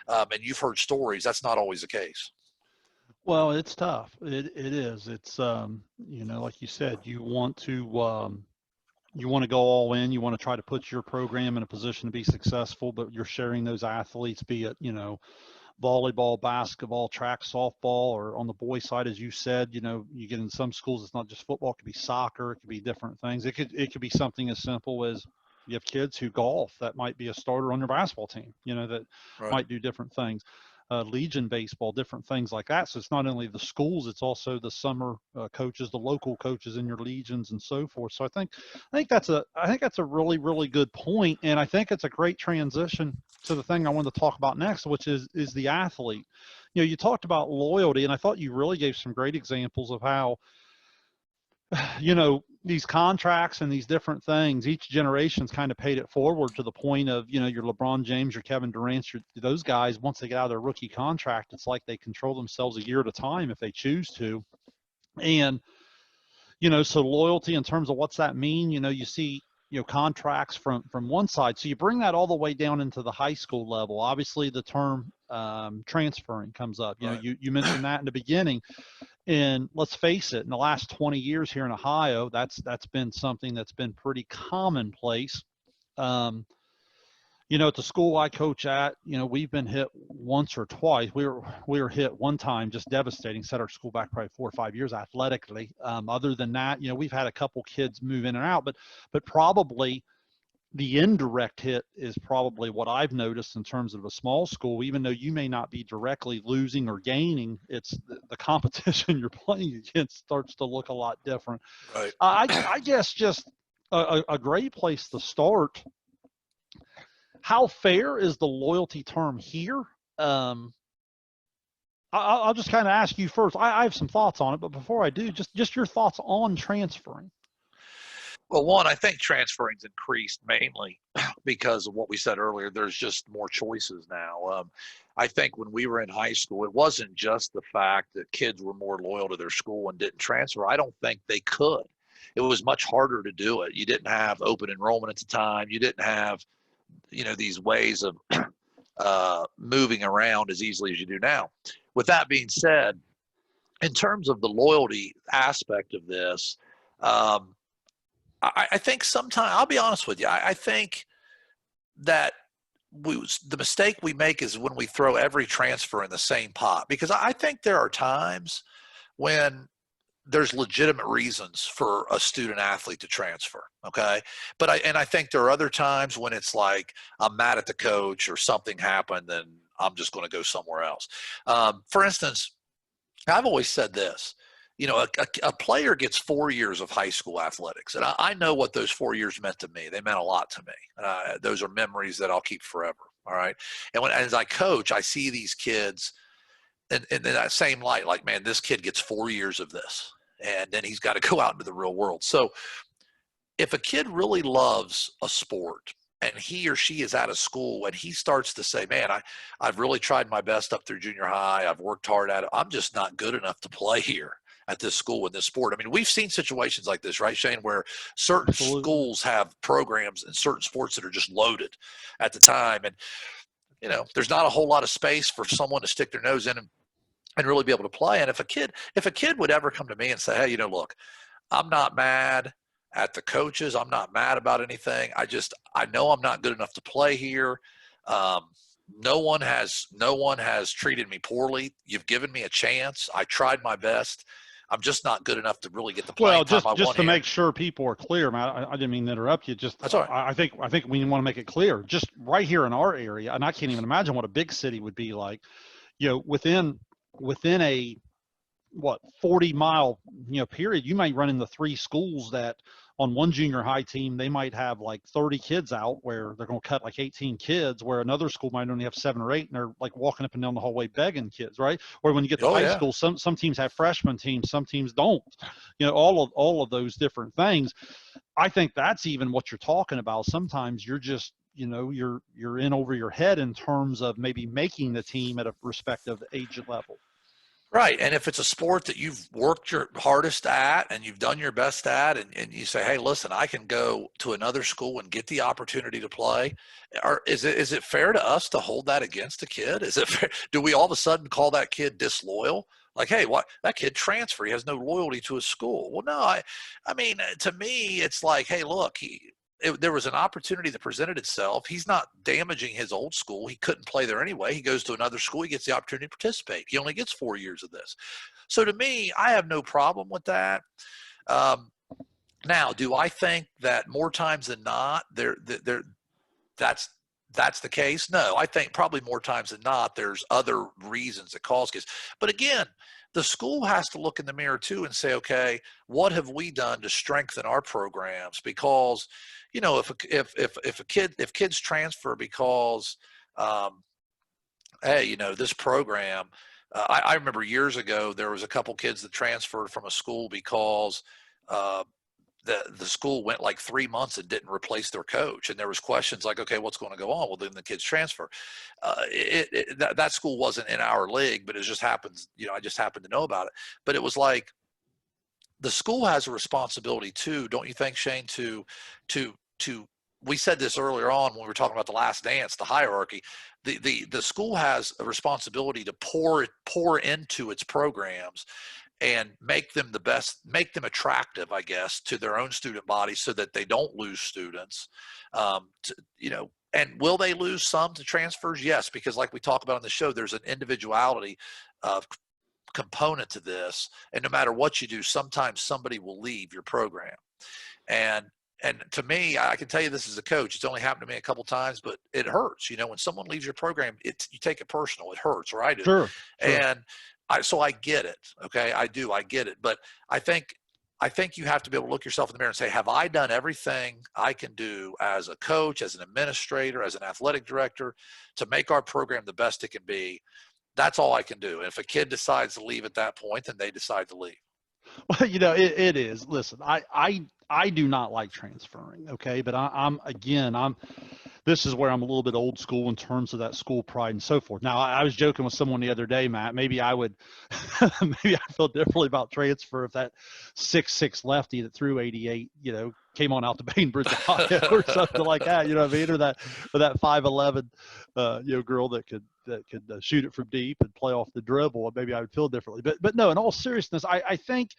and you've heard stories, that's not always the case. Well, it's tough. It is. It's like you said, you want to go all in. You want to try to put your program in a position to be successful, but you're sharing those athletes, be it volleyball, basketball, track, softball, or on the boys side, as you said, you get in some schools, it's not just football, it could be soccer, it could be different things. It could be something as simple as you have kids who golf, that might be a starter on your basketball team, that Right. might do different things. Legion baseball, different things like that. So it's not only the schools, it's also the summer coaches, the local coaches in your legions and so forth. So I think that's a really, really good point. And I think it's a great transition to the thing I wanted to talk about next, which is the athlete. You talked about loyalty, and I thought you really gave some great examples of how, these contracts and these different things, each generation's kind of paid it forward to the point of, your LeBron James, your Kevin Durant, those guys, once they get out of their rookie contract, it's like they control themselves a year at a time if they choose to. And, so loyalty in terms of what's that mean, you see, contracts from one side. So you bring that all the way down into the high school level. Obviously the term transferring comes up. Right. You mentioned that in the beginning. And let's face it, in the last 20 years here in Ohio, that's been something that's been pretty commonplace. At the school I coach at, we've been hit once or twice. We were hit one time, just devastating, set our school back probably 4 or 5 years athletically. Other than that, we've had a couple kids move in and out, but probably the indirect hit is probably what I've noticed in terms of a small school. Even though you may not be directly losing or gaining, it's the competition you're playing against starts to look a lot different. Right. I guess just a great place to start. How fair is the loyalty term here? I'll just kind of ask you first. I have some thoughts on it, but before I do, just your thoughts on transferring. Well, one, I think transferring's increased mainly because of what we said earlier. There's just more choices now. I think when we were in high school, it wasn't just the fact that kids were more loyal to their school and didn't transfer. I don't think they could. It was much harder to do it. You didn't have open enrollment at the time. You didn't have, these ways of moving around as easily as you do now. With that being said, in terms of the loyalty aspect of this, I think sometimes, I'll be honest with you, I think that the mistake we make is when we throw every transfer in the same pot, because I think there are times when there's legitimate reasons for a student athlete to transfer. Okay. But I think there are other times when it's like, I'm mad at the coach or something happened and I'm just going to go somewhere else. For instance, I've always said this, a player gets 4 years of high school athletics. And I know what those 4 years meant to me. They meant a lot to me. Those are memories that I'll keep forever. All right. And as I coach, I see these kids in that same light, like, man, this kid gets 4 years of this, and then he's got to go out into the real world. So if a kid really loves a sport and he or she is out of school and he starts to say, man, I've really tried my best up through junior high. I've worked hard at it. I'm just not good enough to play here at this school in this sport. I mean, we've seen situations like this, right, Shayne, where certain Absolutely. schools have programs in certain sports that are just loaded at the time. And, there's not a whole lot of space for someone to stick their nose in and really be able to play. And if a kid would ever come to me and say, hey, look, I'm not mad at the coaches. I'm not mad about anything. I know I'm not good enough to play here. Um, no one has treated me poorly. You've given me a chance. I tried my best. I'm just not good enough to really get the playing Well, time I just want to here. make sure people are clear, man, I didn't mean to interrupt you. Just That's all right. I think we want to make it clear. Just right here in our area, and I can't even imagine what a big city would be like. Within a 40-mile period, you might run into 3 schools that on one junior high team they might have like 30 kids out, where they're going to cut like 18 kids, where another school might only have 7 or 8, and they're like walking up and down the hallway begging kids, right? Or when you get to Oh high yeah. school, some teams have freshman teams, some teams don't. All of those different things. I think that's even what you're talking about. Sometimes you're just you're in over your head in terms of maybe making the team at a respective age level. Right. And if it's a sport that you've worked your hardest at and you've done your best at, and you say, hey, listen, I can go to another school and get the opportunity to play, or is it fair to us to hold that against a kid? Is it fair? Do we all of a sudden call that kid disloyal? Like, hey, what, that kid transfer, he has no loyalty to his school. Well, no, I mean, to me, it's like, hey, look, there was an opportunity that presented itself. He's not damaging his old school. He couldn't play there anyway. He goes to another school. He gets the opportunity to participate. He only gets 4 years of this. So to me, I have no problem with that. Um, Now, do I think that more times than not, that's that's the case? No, I think probably more times than not, there's other reasons that cause kids. But again, the school has to look in the mirror too and say, okay, what have we done to strengthen our programs? Because, if kids transfer because, um, hey, this program. I remember years ago there was a couple kids that transferred from a school because uh, the school went like 3 months and didn't replace their coach, and there was questions like, okay, what's going to go on? Well, then the kids transfer. That school wasn't in our league, but it just happens. I just happened to know about it. But it was like the school has a responsibility too, don't you think, Shayne? To We said this earlier on when we were talking about the last dance, the hierarchy. The school has a responsibility to pour into its programs and make them the best, make them attractive, I guess, to their own student body so that they don't lose students. And will they lose some to transfers? Yes, because like we talk about on the show, there's an individuality component to this. And no matter what you do, sometimes somebody will leave your program. And and to me, I can tell you this as a coach, it's only happened to me a couple times, but it hurts. When someone leaves your program, you take it personal. It hurts, or I do. Sure, sure. And so I get it. Okay. I get it. But I think, I think you have to be able to look yourself in the mirror and say, have I done everything I can do as a coach, as an administrator, as an athletic director to make our program the best it can be? That's all I can do. And if a kid decides to leave at that point, then they decide to leave. Well, it is. Listen, I do not like transferring. Okay, but I'm this is where I'm a little bit old school in terms of that school pride and so forth. Now, I was joking with someone the other day, Matt. Maybe I would, maybe I feel differently about transfer if that 6'6" lefty that threw 88, came on out to Bainbridge, Ohio, or something like that. You know what I mean? Or that 5'11", girl that could shoot it from deep and play off the dribble. Maybe I would feel differently. But no, in all seriousness, I think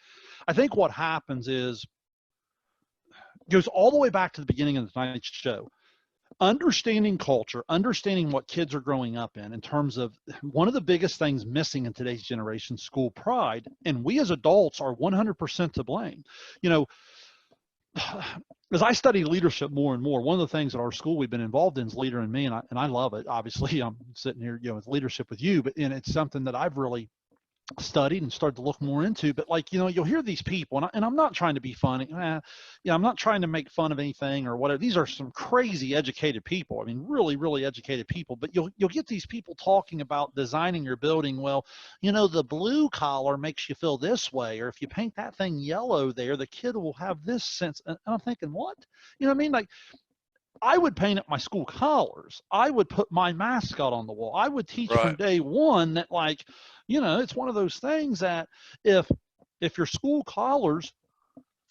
what happens is goes all the way back to the beginning of tonight's show. Understanding culture, understanding what kids are growing up in terms of one of the biggest things missing in today's generation, school pride. And we as adults are 100% to blame. As I study leadership more and more, one of the things at our school we've been involved in is Leader in Me, and I love it. Obviously, I'm sitting here, with leadership with you, and it's something that I've really studied and started to look more into. But you'll hear these people, and I'm not trying to be funny. I'm not trying to make fun of anything or whatever. These are some crazy educated people. I mean, really, really educated people. But you'll get these people talking about designing your building. Well, the blue collar makes you feel this way, or if you paint that thing yellow there, the kid will have this sense. And I'm thinking, what? You know what I mean? Like, I would paint up my school colors. I would put my mascot on the wall. I would teach from Right. day one that, like, it's one of those things that if your school colors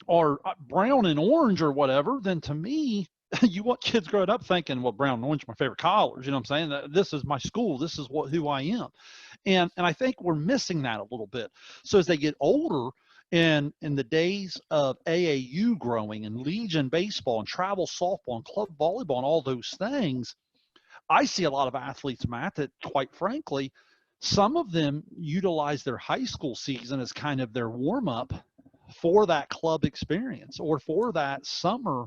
are brown and orange or whatever, then to me, you want kids growing up thinking, well, brown and orange are my favorite colors. You know what I'm saying? That this is my school. This is who I am. And I think we're missing that a little bit. So as they get older, and in the days of AAU growing and Legion baseball and travel softball and club volleyball and all those things, I see a lot of athletes, Matt, that quite frankly, some of them utilize their high school season as kind of their warm up for that club experience or for that summer,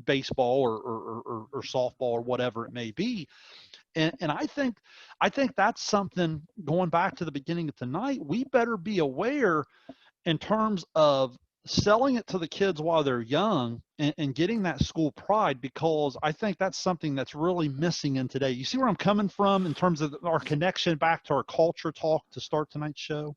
baseball or softball or whatever it may be. And I think that's something, going back to the beginning of tonight, we better be aware in terms of selling it to the kids while they're young and getting that school pride, because I think that's something that's really missing in today. You see where I'm coming from in terms of our connection back to our culture talk to start tonight's show?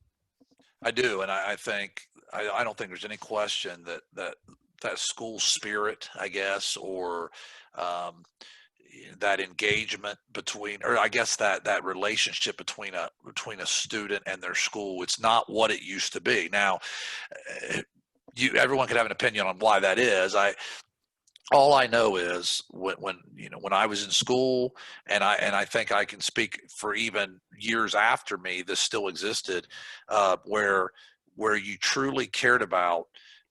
I do, and I think I don't think there's any question that school spirit, I guess, or um, that engagement between, or I guess that relationship between a student and their school, it's not what it used to be. Now, everyone could have an opinion on why that is. All I know is when I was in school, and I think I can speak for even years after me, this still existed, where you truly cared about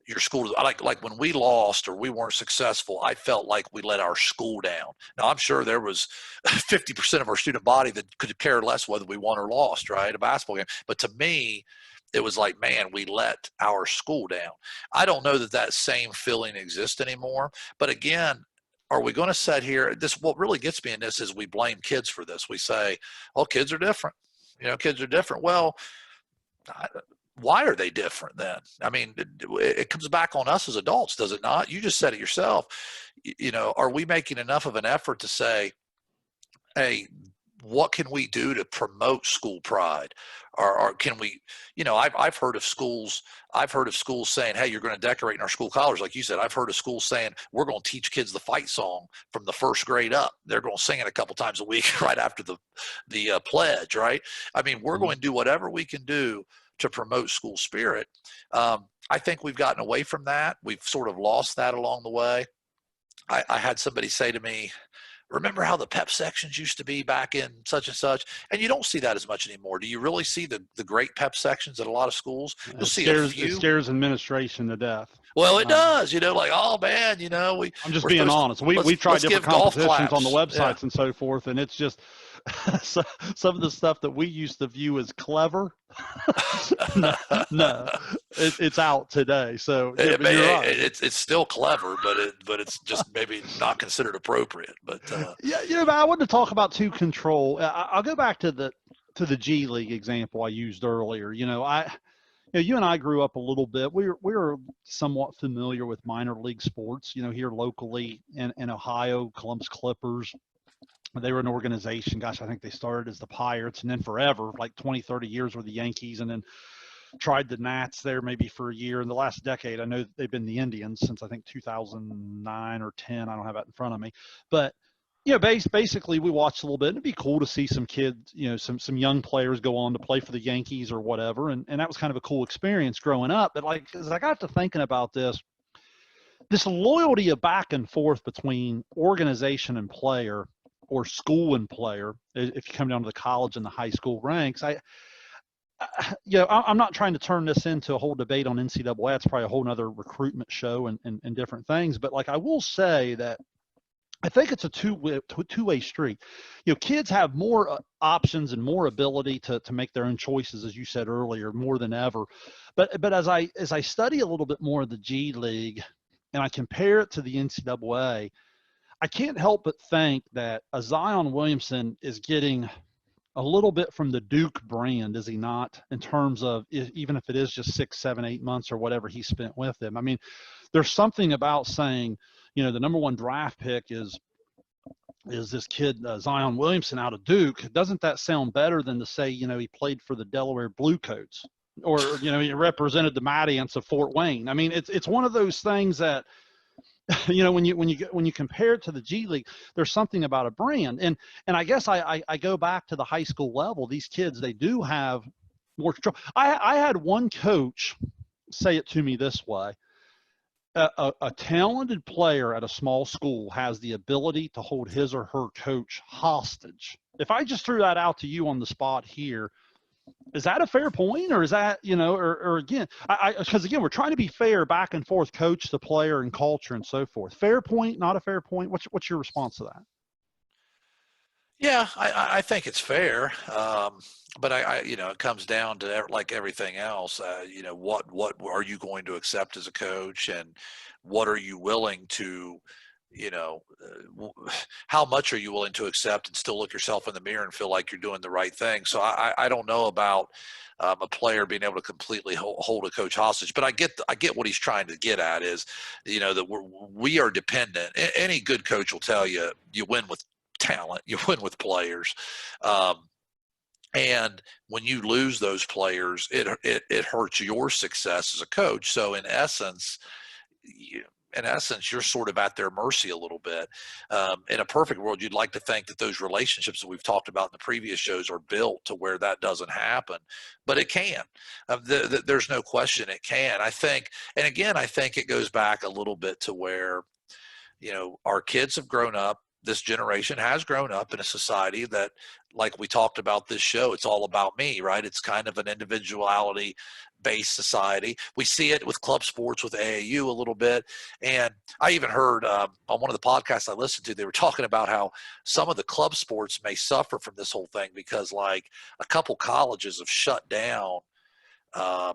your school. Like when we lost or we weren't successful, I felt like we let our school down. Now I'm sure there was 50% of our student body that could care less whether we won or lost, right? A basketball game. But to me, it was like, man, we let our school down. I don't know that same feeling exists anymore. But again, are we going to sit here? What really gets me in this is we blame kids for this. We say, oh, kids are different. Kids are different. Well, why are they different then? I mean, it comes back on us as adults, does it not? You just said it yourself. Are we making enough of an effort to say, hey, what can we do to promote school pride? Or can we, I've heard of schools saying, hey, you're going to decorate in our school colors. Like you said, I've heard of schools saying, we're going to teach kids the fight song from the first grade up. They're going to sing it a couple times a week right after the pledge, right? I mean, we're going to do whatever we can do to promote school spirit. I think we've gotten away from that. We've sort of lost that along the way. I had somebody say to me, remember how the pep sections used to be back in such and such? And you don't see that as much anymore. Do you really see the great pep sections at a lot of schools? You'll It see a scares it few. scares administration to death. Well, it does, like, oh man, I'm just we're being supposed to, honest. We've tried let's different give golf competitions on the claps. Yeah. websites and so forth, and it's just some of the stuff that we used to view as clever. no, no, it's out today. So yeah, but you're right. It's still clever, but it's just maybe not considered appropriate. But Yeah, but I wanted to talk about two control. I'll go back to the G League example I used earlier. You and I grew up a little bit. We were somewhat familiar with minor league sports. Here locally in Ohio, Columbus Clippers. They were an organization. Gosh, I think they started as the Pirates, and then forever, like 20, 30 years, were the Yankees, and then tried the Nats there maybe for a year. In the last decade, I know they've been the Indians since I think 2009 or 10. I don't have that in front of me, but basically we watched a little bit, and it'd be cool to see some kids, some young players go on to play for the Yankees or whatever. And that was kind of a cool experience growing up. But like, as I got to thinking about this loyalty of back and forth between organization and player or school and player, if you come down to the college and the high school ranks, I'm not trying to turn this into a whole debate on NCAA. It's probably a whole nother recruitment show and different things. But like, I will say that I think it's a two-way street. Kids have more options and more ability to make their own choices, as you said earlier, more than ever. But as I study a little bit more of the G League and I compare it to the NCAA, I can't help but think that a Zion Williamson is getting a little bit from the Duke brand, is he not, in terms of, even if it is just 6, 7, 8 months or whatever he spent with them. I mean, there's something about saying, the number one draft pick is this kid, Zion Williamson out of Duke. Doesn't that sound better than to say, he played for the Delaware Bluecoats, or, he represented the Mighty Ants of Fort Wayne? I mean, it's one of those things that when you compare it to the G League, there's something about a brand. And I guess I go back to the high school level. These kids, they do have more control. I had one coach say it to me this way. A talented player at a small school has the ability to hold his or her coach hostage. If I just threw that out to you on the spot here, is that a fair point, or is that, or again, because again, we're trying to be fair back and forth, coach to player and culture and so forth. Fair point, not a fair point? What's your response to that? Yeah, I think it's fair, but it comes down to like everything else. What are you going to accept as a coach, and what are you willing to, how much are you willing to accept and still look yourself in the mirror and feel like you're doing the right thing? So I don't know about a player being able to completely hold a coach hostage, but I get what he's trying to get at is, that we are dependent. Any good coach will tell you, you win with talent, you win with players. And when you lose those players, it hurts your success as a coach. So in essence, you're sort of at their mercy a little bit. In a perfect world, you'd like to think that those relationships that we've talked about in the previous shows are built to where that doesn't happen, but it can. There's no question it can. I think, and again, I think it goes back a little bit to where, our kids have grown up. This generation has grown up in a society that, like we talked about this show, it's all about me, right? It's kind of an individuality based society. We see it with club sports, with AAU a little bit. And I even heard on one of the podcasts I listened to, they were talking about how some of the club sports may suffer from this whole thing because, like, a couple colleges have shut down, um,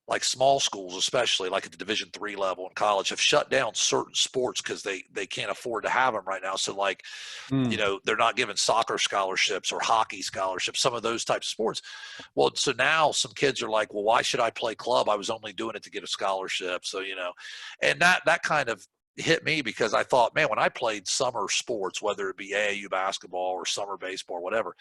like small schools, especially like at the Division III level in college, have shut down certain sports because they can't afford to have them right now. So, like, Mm. they're not giving soccer scholarships or hockey scholarships, some of those types of sports. Well, so now some kids are like, well, why should I play club? I was only doing it to get a scholarship. So, and that kind of hit me because I thought, man, when I played summer sports, whether it be AAU basketball or summer baseball or whatever,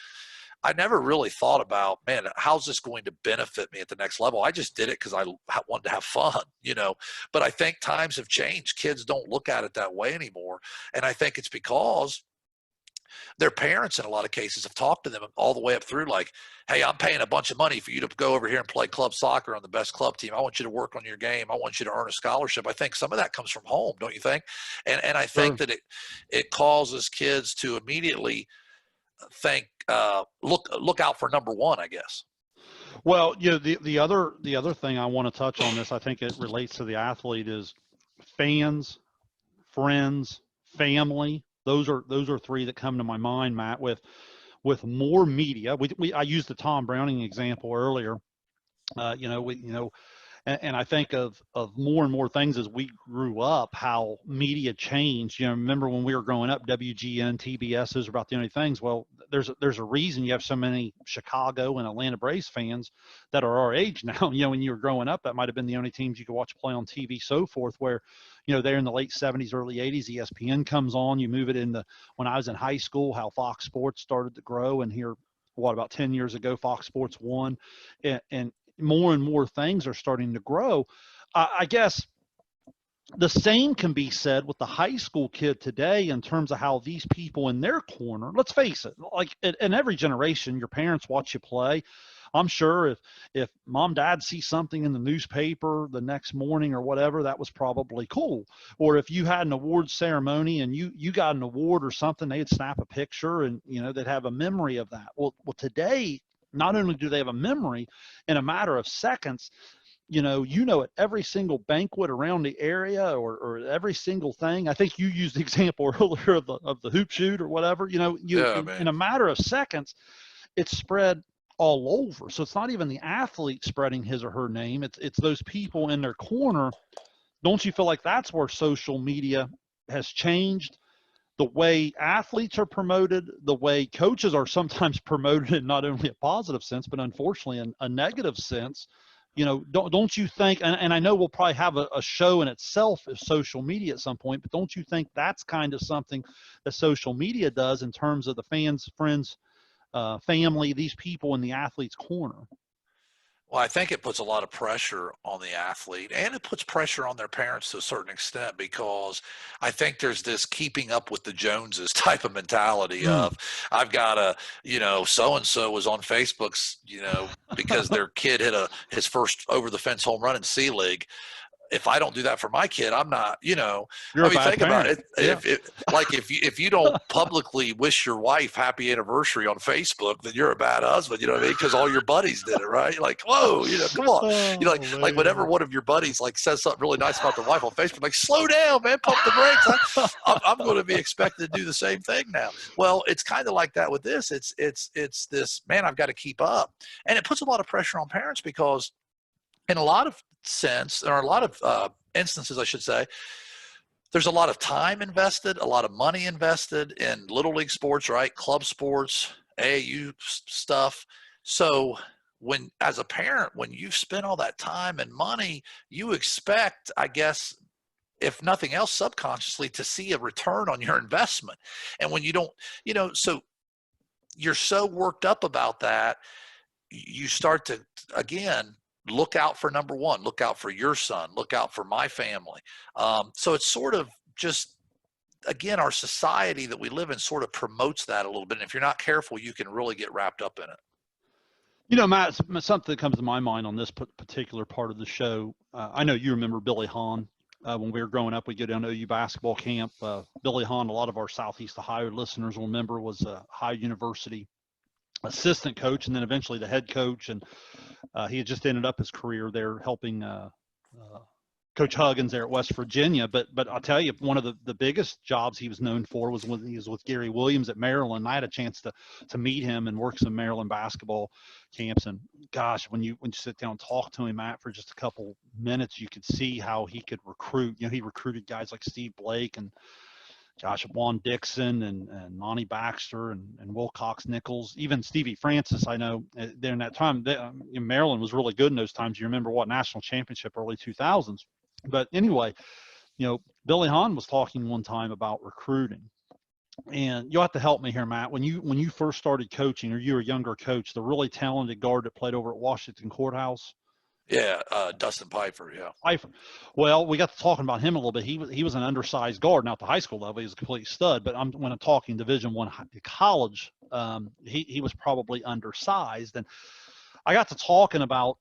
I never really thought about, man, how's this going to benefit me at the next level? I just did it because I wanted to have fun. But I think times have changed. Kids don't look at it that way anymore. And I think it's because their parents, in a lot of cases, have talked to them all the way up through, like, hey, I'm paying a bunch of money for you to go over here and play club soccer on the best club team. I want you to work on your game. I want you to earn a scholarship. I think some of that comes from home, don't you think? And I think Sure. that it causes kids to immediately think, look out for number one, I guess. Well, the other thing I want to touch on this, I think it relates to the athlete, is fans, friends, family. Those are three that come to my mind, Matt. With more media, I used the Tom Browning example earlier. And I think of more and more things as we grew up, how media changed. Remember when we were growing up, WGN, TBS, those are about the only things. Well, there's a reason you have so many Chicago and Atlanta Braves fans that are our age now. When you were growing up, that might have been the only teams you could watch play on TV, so forth. Where, there in the late 70s, early 80s, ESPN comes on. You move it into when I was in high school, how Fox Sports started to grow, and here, about 10 years ago, Fox Sports won, and more and more things are starting to grow. I guess the same can be said with the high school kid today in terms of how these people in their corner, let's face it, like in every generation, your parents watch you play. I'm sure if mom, dad see something in the newspaper the next morning or whatever, that was probably cool. Or if you had an award ceremony and you got an award or something, they'd snap a picture and, they'd have a memory of that. Well, today, not only do they have a memory, in a matter of seconds, at every single banquet around the area, or every single thing. I think you used the example earlier of the hoop shoot or whatever. Yeah, In man. a matter of seconds, it's spread all over. So it's not even the athlete spreading his or her name. It's those people in their corner. Don't you feel like that's where social media has changed the way athletes are promoted, the way coaches are sometimes promoted in not only a positive sense, but unfortunately in a negative sense? Don't you think, and I know we'll probably have a show in itself of social media at some point, but don't you think that's kind of something that social media does in terms of the fans, friends, family, these people in the athlete's corner? Well, I think it puts a lot of pressure on the athlete, and it puts pressure on their parents to a certain extent, because I think there's this keeping up with the Joneses type of mentality Mm. of, I've got to, so and so was on Facebook's, because their kid hit his first over the fence home run in C League. If I don't do that for my kid, I'm not, You're I a mean, bad think about parent. it. Yeah. If you don't publicly wish your wife happy anniversary on Facebook, then you're a bad husband. You know what I mean? Because all your buddies did it, right? You're like, whoa, come on. Oh Like whenever man. one of your buddies like says something really nice about their wife on Facebook, like, slow down, man, pump the brakes. I'm going to be expected to do the same thing now. Well, it's kind of like that with this. It's this, man, I've got to keep up, and it puts a lot of pressure on parents, because in a lot of sense, or a lot of instances, I should say, there's a lot of time invested, a lot of money invested in little league sports, right? Club sports, AAU stuff. So when, as a parent, when you've spent all that time and money, you expect, I guess, if nothing else, subconsciously, to see a return on your investment. And when you don't, so you're so worked up about that, you start to, again, look out for number one, look out for your son, look out for my family. So it's sort of just, again, our society that we live in sort of promotes that a little bit. And if you're not careful, you can really get wrapped up in it. Matt, something that comes to my mind on this particular part of the show. I know you remember Billy Hahn. When we were growing up, we go down to OU basketball camp. Billy Hahn, a lot of our Southeast Ohio listeners will remember, was a Ohio University assistant coach and then eventually the head coach. And he had just ended up his career there helping Coach Huggins there at West Virginia. But I'll tell you, one of the biggest jobs he was known for was when he was with Gary Williams at Maryland. I had a chance to meet him and work some Maryland basketball camps. And gosh, when you sit down and talk to him, Matt, for just a couple minutes, you could see how he could recruit. He recruited guys like Steve Blake and Josh Juan Dixon and Lonnie Baxter and Wilcox Nichols, even Stevie Francis. I know during that time, Maryland was really good in those times. You remember what national championship, early 2000s. But anyway, Billy Hahn was talking one time about recruiting, and you'll have to help me here, Matt. When you first started coaching, or you were a younger coach, the really talented guard that played over at Washington Courthouse. Yeah, Dustin Pfeiffer. Yeah. Pfeiffer. Well, we got to talking about him a little bit. He was an undersized guard. Now at the high school level, he was a complete stud. But when I'm talking Division I college, he was probably undersized. And I got to talking about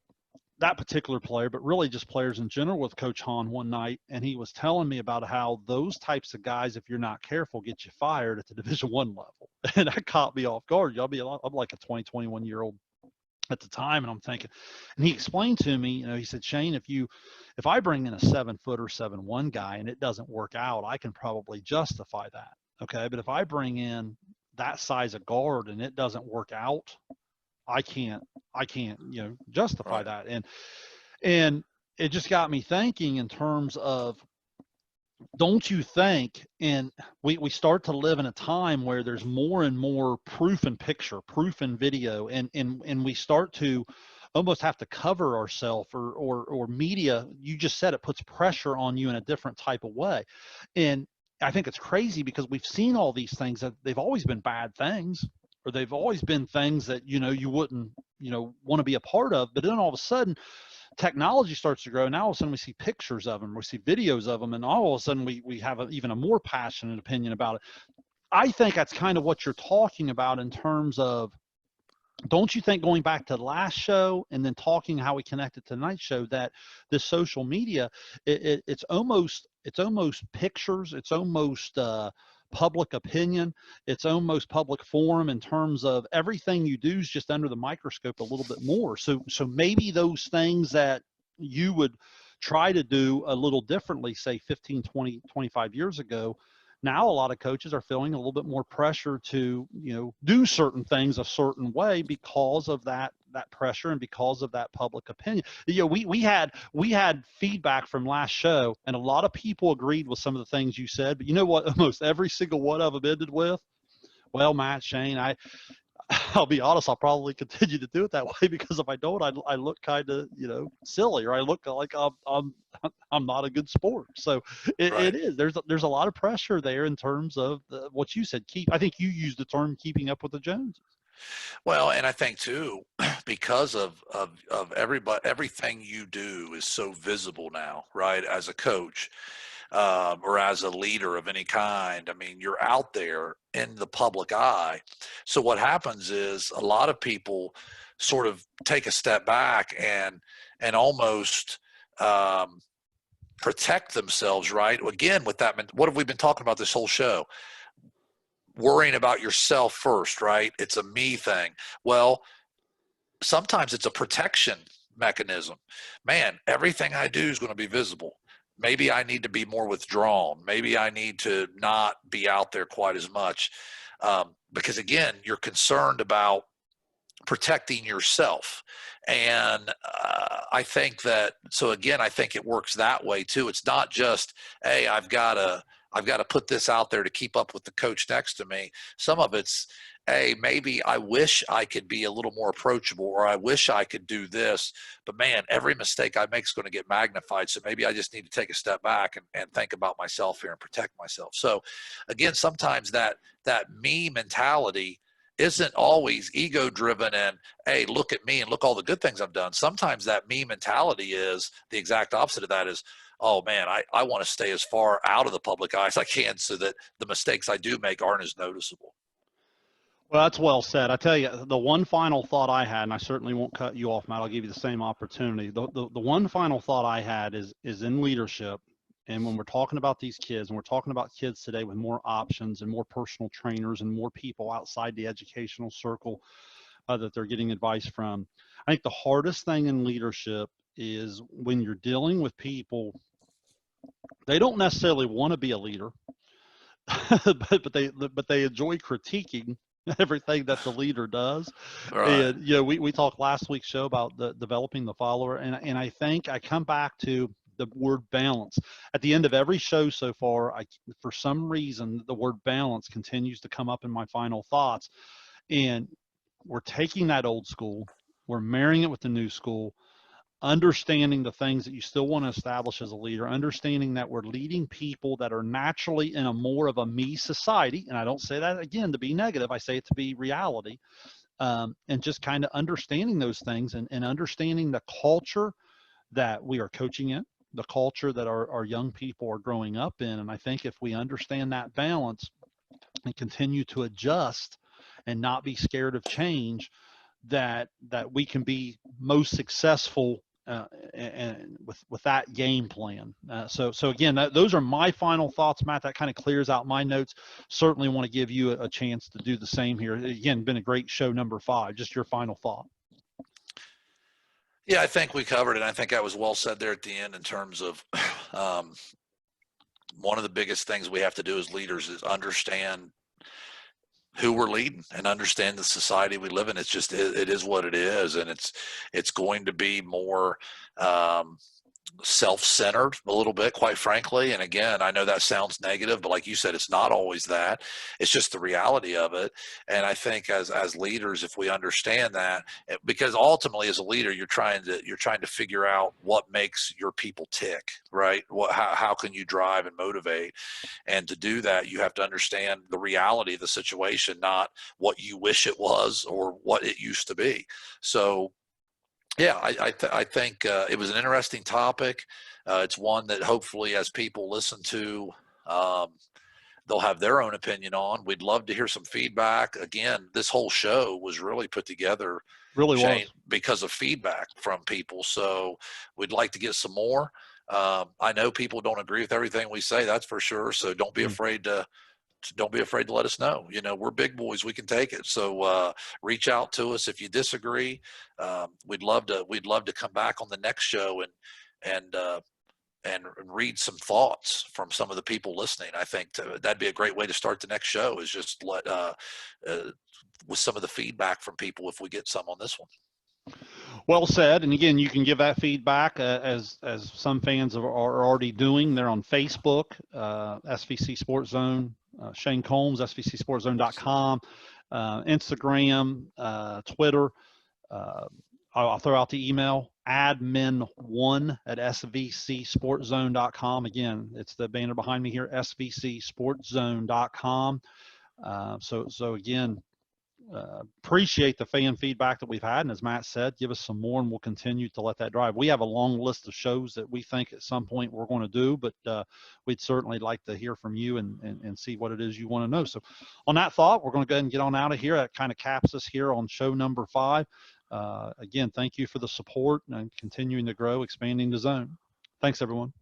that particular player, but really just players in general, with Coach Hahn one night, and he was telling me about how those types of guys, if you're not careful, get you fired at the Division I level. And that caught me off guard. I'm like a 21-year-old at the time, and I'm thinking, and he explained to me, he said, Shayne, if I bring in a 7-footer, 7'1" guy and it doesn't work out, I can probably justify that. Okay. But if I bring in that size of guard and it doesn't work out, I can't, justify Right. that. And it just got me thinking in terms of, don't you think, and we start to live in a time where there's more and more proof in picture, proof in video, and we start to almost have to cover ourselves, or media, you just said, it puts pressure on you in a different type of way. And I think it's crazy, because we've seen all these things that they've always been bad things, or they've always been things that you wouldn't want to be a part of. But then all of a sudden technology starts to grow. Now all of a sudden we see pictures of them, we see videos of them, and all of a sudden we have even a more passionate opinion about it. I think that's kind of what you're talking about in terms of, don't you think, going back to the last show and then talking how we connected to tonight's show, that this social media, it's almost pictures, it's almost public opinion, it's almost public forum, in terms of everything you do is just under the microscope a little bit more. So maybe those things that you would try to do a little differently, say 15, 20, 25 years ago, now a lot of coaches are feeling a little bit more pressure to do certain things a certain way, because of that pressure and because of that public opinion. We had feedback from last show, and a lot of people agreed with some of the things you said, but you know what almost every single one of them ended with? Well, Matt, Shayne, I'll be honest, I'll probably continue to do it that way, because if I don't, I look kind of, silly, or I look like I'm not a good sport. So Right. it is, there's a lot of pressure there in terms of what you said. I think you used the term keeping up with the Joneses. Well, and I think too, because of everybody, everything you do is so visible now, right? As a coach, or as a leader of any kind, I mean, you're out there in the public eye. So what happens is a lot of people sort of take a step back and almost protect themselves, right? Again, with that, what have we been talking about this whole show? Worrying about yourself first, right? It's a me thing. Well, sometimes it's a protection mechanism. Man, everything I do is going to be visible. Maybe I need to be more withdrawn. Maybe I need to not be out there quite as much. Because again, you're concerned about protecting yourself. And I think that, so again, I think it works that way too. It's not just, hey, I've got to put this out there to keep up with the coach next to me. Some of it's, hey, maybe I wish I could be a little more approachable, or I wish I could do this, but man, every mistake I make is going to get magnified. So maybe I just need to take a step back and think about myself here and protect myself. So again, sometimes that me mentality isn't always ego driven and, hey, look at me and look all the good things I've done. Sometimes that me mentality is the exact opposite of that. Is, oh man, I want to stay as far out of the public eye as I can so that the mistakes I do make aren't as noticeable. Well, that's well said. I tell you, the one final thought I had, and I certainly won't cut you off, Matt. I'll give you the same opportunity. The one final thought I had is in leadership. And when we're talking about these kids, and we're talking about kids today with more options and more personal trainers and more people outside the educational circle that they're getting advice from, I think the hardest thing in leadership is when you're dealing with people, they don't necessarily want to be a leader, but they enjoy critiquing everything that the leader does. Right. And we talked last week's show about the developing the follower, and I think I come back to the word balance at the end of every show so far. For some reason, the word balance continues to come up in my final thoughts, and we're taking that old school, we're marrying it with the new school, understanding the things that you still want to establish as a leader, understanding that we're leading people that are naturally in a more of a me society. And I don't say that again to be negative, I say it to be reality. And just kind of understanding those things, and understanding the culture that we are coaching in, the culture that our young people are growing up in. And I think if we understand that balance and continue to adjust and not be scared of change, that we can be most successful and with that game plan. So again, those are my final thoughts, Matt. That kind of clears out my notes. Certainly want to give you a chance to do the same here. Again, been a great show, number 5. Just your final thought. Yeah, I think we covered it. I think that was well said there at the end in terms of um, one of the biggest things we have to do as leaders is understand who we're leading and understand the society we live in. It's just, it is what it is. And it's going to be more self-centered a little bit, quite frankly. And again, I know that sounds negative, but like you said, it's not always that. It's just the reality of it. And I think as leaders, if we understand that, because ultimately as a leader, you're trying to figure out what makes your people tick, right? How can you drive and motivate? And to do that, you have to understand the reality of the situation, not what you wish it was or what it used to be. So yeah, I think it was an interesting topic. It's one that hopefully, as people listen to, um, they'll have their own opinion on. We'd love to hear some feedback. Again, this whole show was really put together, Really Shayne, was. because of feedback from people. So we'd like to get some more. I know people don't agree with everything we say, that's for sure. So don't be afraid to let us know. We're big boys, we can take it. So reach out to us if you disagree. We'd love to come back on the next show and and read some thoughts from some of the people listening. I think that'd be a great way to start the next show, is just let with some of the feedback from people, if we get some on this one. Well said. And again, you can give that feedback as some fans are already doing. They're on Facebook, SVC Sports Zone, Shayne Combs, SVCSportsZone.com, Instagram, Twitter. I'll throw out the email, admin1@svcsportszone.com. Again, it's the banner behind me here, svcsportszone.com. So again, appreciate the fan feedback that we've had. And as Matt said, give us some more and we'll continue to let that drive. We have a long list of shows that we think at some point we're going to do, but we'd certainly like to hear from you and see what it is you want to know. So on that thought, we're going to go ahead and get on out of here. That kind of caps us here on show number 5. Again, thank you for the support and continuing to grow, expanding the zone. Thanks, everyone.